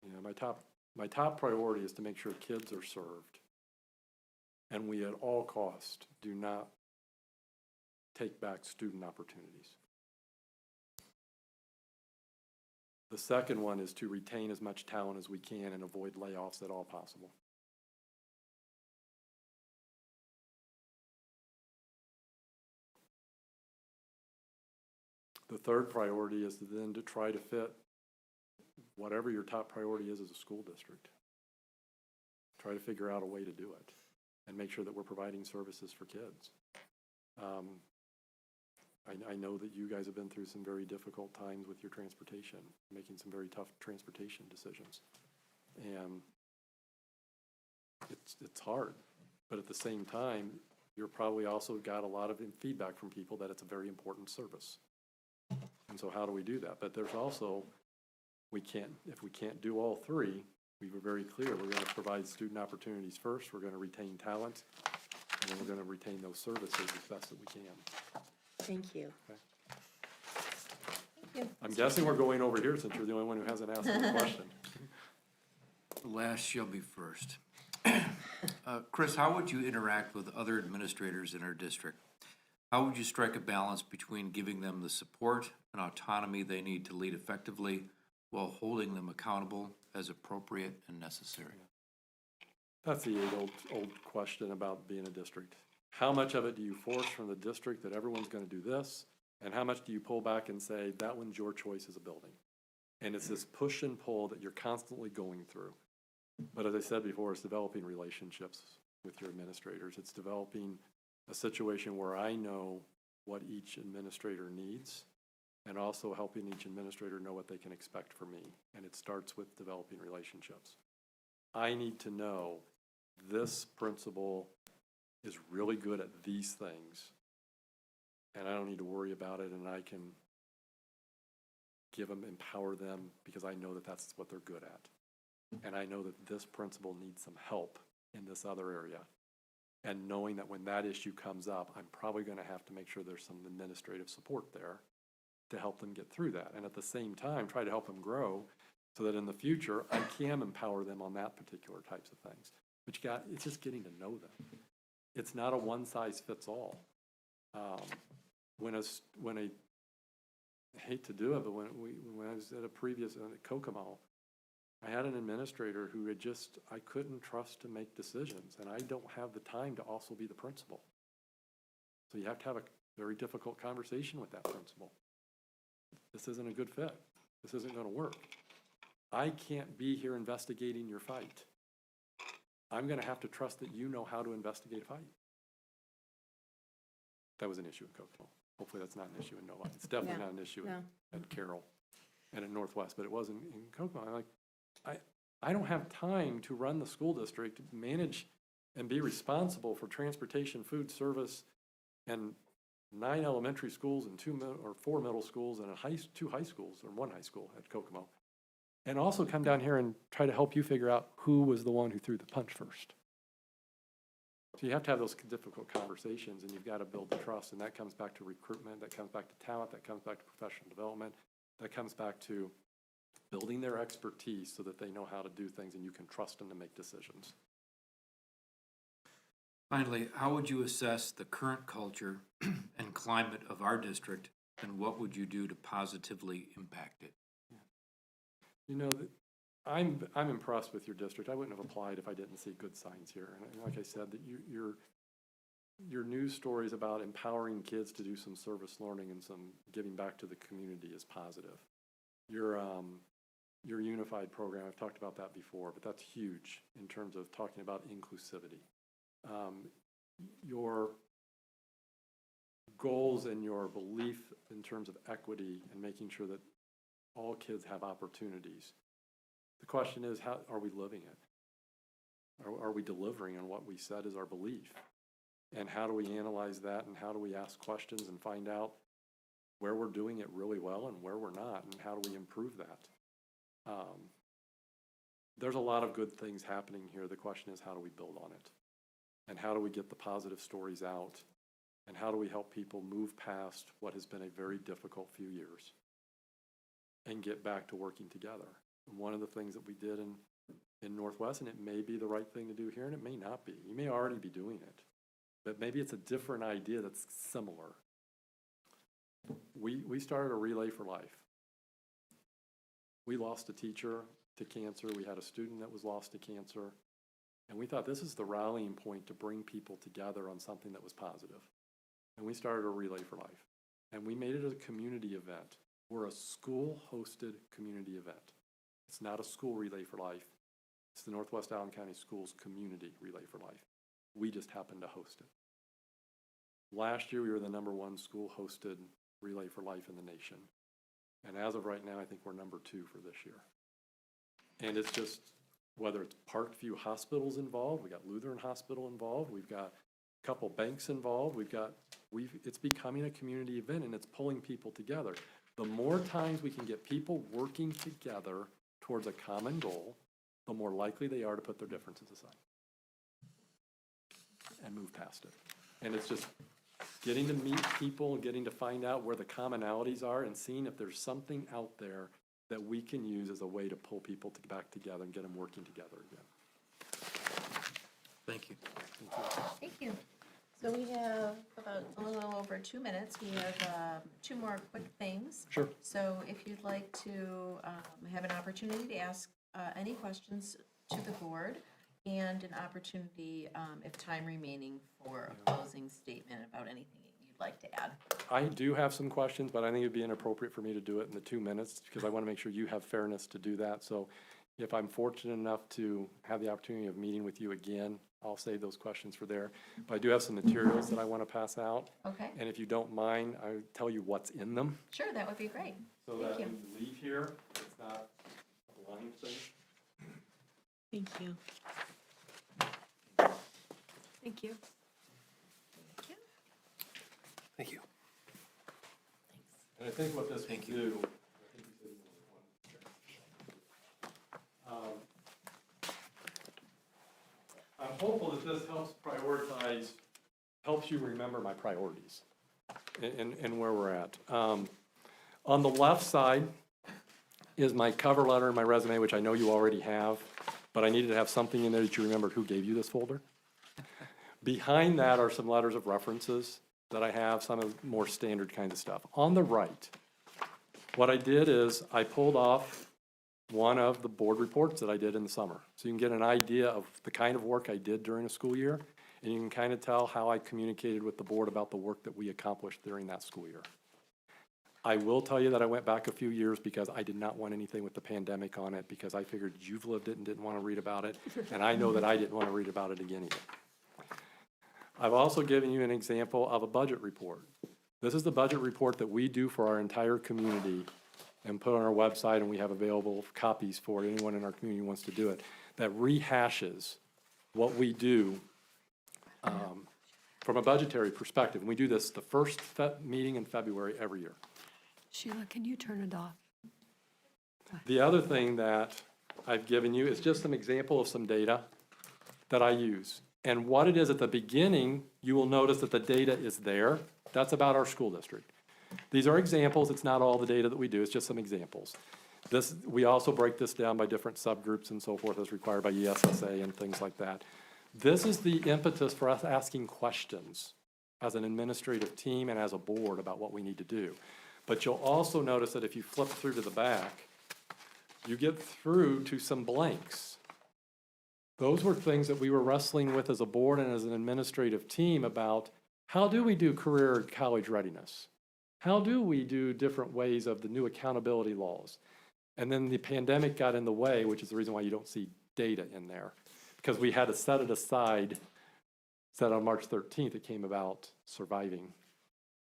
Yeah, my top priority is to make sure kids are served. And we at all costs do not take back student opportunities. The second one is to retain as much talent as we can and avoid layoffs at all possible. The third priority is then to try to fit whatever your top priority is as a school district. Try to figure out a way to do it and make sure that we're providing services for kids. I know that you guys have been through some very difficult times with your transportation, making some very tough transportation decisions. And it's hard, but at the same time, you're probably also got a lot of feedback from people that it's a very important service. And so how do we do that? But there's also, if we can't do all 3, we were very clear, we're going to provide student opportunities first, we're going to retain talent, and then we're going to retain those services as best that we can. Thank you. Okay. Thank you. I'm guessing we're going over here since you're the only one who hasn't asked the question. Last shall be first. Chris, how would you interact with other administrators in our district? How would you strike a balance between giving them the support and autonomy they need to lead effectively while holding them accountable as appropriate and necessary? That's the old question about being a district. How much of it do you force from the district that everyone's going to do this? And how much do you pull back and say, that one's your choice as a building? And it's this push and pull that you're constantly going through. But as I said before, it's developing relationships with your administrators. It's developing a situation where I know what each administrator needs, and also helping each administrator know what they can expect from me. And it starts with developing relationships. I need to know this principal is really good at these things, and I don't need to worry about it, and I can give them, empower them, because I know that that's what they're good at. And I know that this principal needs some help in this other area. And knowing that when that issue comes up, I'm probably going to have to make sure there's some administrative support there to help them get through that. And at the same time, try to help them grow so that in the future, I can empower them on that particular types of things. But it's just getting to know them. It's not a one-size-fits-all. I hate to do it, but when I was at a previous, at Kokomo, I had an administrator who I couldn't trust to make decisions, and I don't have the time to also be the principal. So you have to have a very difficult conversation with that principal. This isn't a good fit. This isn't going to work. I can't be here investigating your fight. I'm going to have to trust that you know how to investigate a fight. That was an issue in Kokomo. Hopefully that's not an issue in Novi. It's definitely not an issue at Carroll and at Northwest, but it was in Kokomo. I'm like, I don't have time to run the school district, manage and be responsible for transportation, food service, and 9 elementary schools and 4 middle schools and 2 high schools, or 1 high school at Kokomo. And also come down here and try to help you figure out who was the one who threw the punch first. So you have to have those difficult conversations, and you've got to build the trust, and that comes back to recruitment, that comes back to talent, that comes back to professional development, that comes back to building their expertise so that they know how to do things and you can trust them to make decisions. Finally, how would you assess the current culture and climate of our district, and what would you do to positively impact it? You know, I'm impressed with your district. I wouldn't have applied if I didn't see good signs here. And like I said, that your news stories about empowering kids to do some service learning and some giving back to the community is positive. Your unified program, I've talked about that before, but that's huge in terms of talking about inclusivity. Your goals and your belief in terms of equity and making sure that all kids have opportunities. The question is, how are we living it? Are we delivering on what we said is our belief? And how do we analyze that, and how do we ask questions and find out where we're doing it really well and where we're not, and how do we improve that? There's a lot of good things happening here. The question is, how do we build on it? And how do we get the positive stories out? And how do we help people move past what has been a very difficult few years and get back to working together? And one of the things that we did in Northwest, and it may be the right thing to do here, and it may not be. You may already be doing it, but maybe it's a different idea that's similar. We started a Relay for Life. We lost a teacher to cancer. We had a student that was lost to cancer. And we thought this is the rallying point to bring people together on something that was positive. And we started a Relay for Life. And we made it a community event. We're a school-hosted community event. It's not a school Relay for Life. It's the Northwest Allen County Schools Community Relay for Life. We just happened to host it. Last year, we were the #1 school-hosted Relay for Life in the nation. And as of right now, I think we're #2 for this year. And it's just, whether it's Parkview Hospital's involved, we got Lutheran Hospital involved, we've got a couple banks involved, it's becoming a community event, and it's pulling people together. The more times we can get people working together towards a common goal, the more likely they are to put their differences aside and move past it. And it's just getting to meet people and getting to find out where the commonalities are and seeing if there's something out there that we can use as a way to pull people back together and get them working together again. Thank you. Thank you. So we have about a little over 2 minutes. We have 2 more quick things. Sure. So if you'd like to have an opportunity to ask any questions to the board, and an opportunity, if time remaining, for a closing statement about anything you'd you'd like to add. I do have some questions, but I think it'd be inappropriate for me to do it in the 2 minutes because I want to make sure you have fairness to do that. So if I'm fortunate enough to have the opportunity of meeting with you again, I'll save those questions for there. But I do have some materials that I want to pass out. Okay, And if you don't mind, I'll tell you what's in them. sure, that would be great. So Thank that you. when you leave here, it's not a blind thing. Thank you. Thank you. Thank you. And I think what this will do. I'm hopeful that this helps prioritize, helps you remember my priorities and where we're at. On the left side is my cover letter and my resume, which I know you already have, but I needed to have something in there that you remembered who gave you this folder. Behind that are some letters of references that I have, some of the more standard kinds of stuff. On the right, what I did is I pulled off one of the board reports that I did in the summer. So you can get an idea of the kind of work I did during a school year, and you can kind of tell how I communicated with the board about the work that we accomplished during that school year. I will tell you that I went back a few years because I did not want anything with the pandemic on it because I figured you've lived it and didn't want to read about it, and I know that I didn't want to read about it again either. I've also given you an example of a budget report. This is the budget report that we do for our entire community and put on our website, and we have available copies for anyone in our community who wants to do it, that rehashes what we do from a budgetary perspective. And we do this the first meeting in February every year. Sheila, can you turn it off? The other thing that I've given you is just some example of some data that I use. And what it is at the beginning, you will notice that the data is there. That's about our school district. These are examples. It's not all the data that we do. It's just some examples. We also break this down by different subgroups and so forth as required by ESSA and things like that. This is the impetus for us asking questions as an administrative team and as a board about what we need to do. But you'll also notice that if you flip through to the back, you get through to some blanks. Those were things that we were wrestling with as a board and as an administrative team about how do we do career and college readiness? How do we do different ways of the new accountability laws? And then the pandemic got in the way, which is the reason why you don't see data in there. Because we had to set it aside, said on March 13th, it came about surviving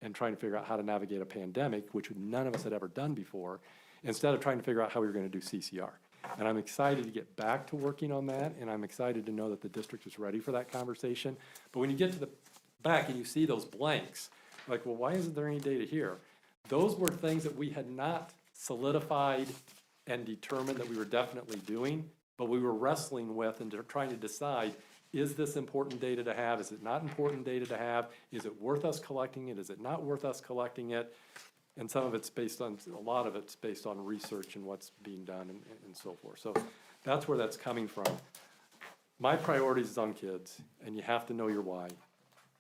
and trying to figure out how to navigate a pandemic, which none of us had ever done before, instead of trying to figure out how we were going to do CCR. And I'm excited to get back to working on that, and I'm excited to know that the district is ready for that conversation. But when you get to the back and you see those blanks, like, well, why isn't there any data here? Those were things that we had not solidified and determined that we were definitely doing, but we were wrestling with and trying to decide, is this important data to have? Is it not important data to have? Is it worth us collecting it? Is it not worth us collecting it? And some of it's based on, a lot of it's based on research and what's being done and so forth. So that's where that's coming from. My priorities is on kids, and you have to know your why.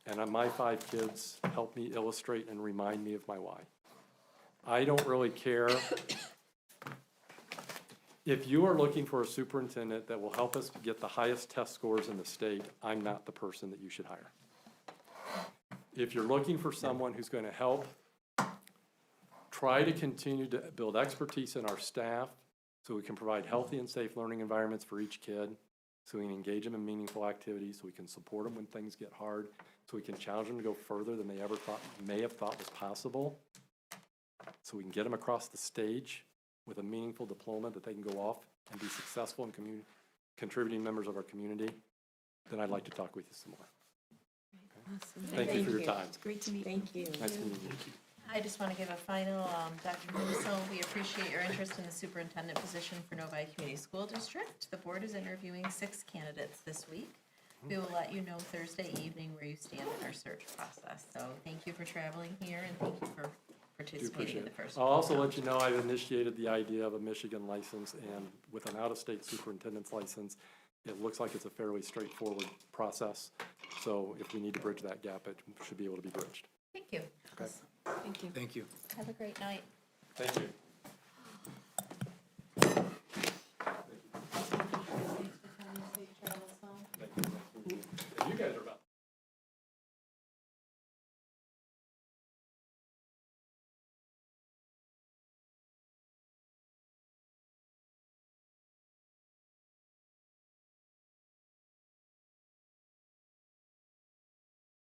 And my 5 kids help me illustrate and remind me of my why. I don't really care. If you are looking for a superintendent that will help us get the highest test scores in the state, I'm not the person that you should hire. If you're looking for someone who's going to help try to continue to build expertise in our staff so we can provide healthy and safe learning environments for each kid, so we can engage them in meaningful activities, so we can support them when things get hard, so we can challenge them to go further than they ever may have thought was possible, so we can get them across the stage with a meaningful diploma that they can go off and be successful and contributing members of our community, then I'd like to talk with you some more. Awesome. Thank you for your time. It's great to meet you. Thank you. Nice to meet you. I just want to give a final, Dr. Musso, we appreciate your interest in the superintendent position for Novi Community School District. The board is interviewing 6 candidates this week. We will let you know Thursday evening where you stand in our search process. So thank you for traveling here, and thank you for Do participating appreciate in the it. first. I'll also let you know I've initiated the idea of a Michigan license, and with an out-of-state superintendent's license, it looks like it's a fairly straightforward process. So if we need to bridge that gap, it should be able to be bridged. Thank you. Okay. Thank you. Thank you. Have a great night. Thank you.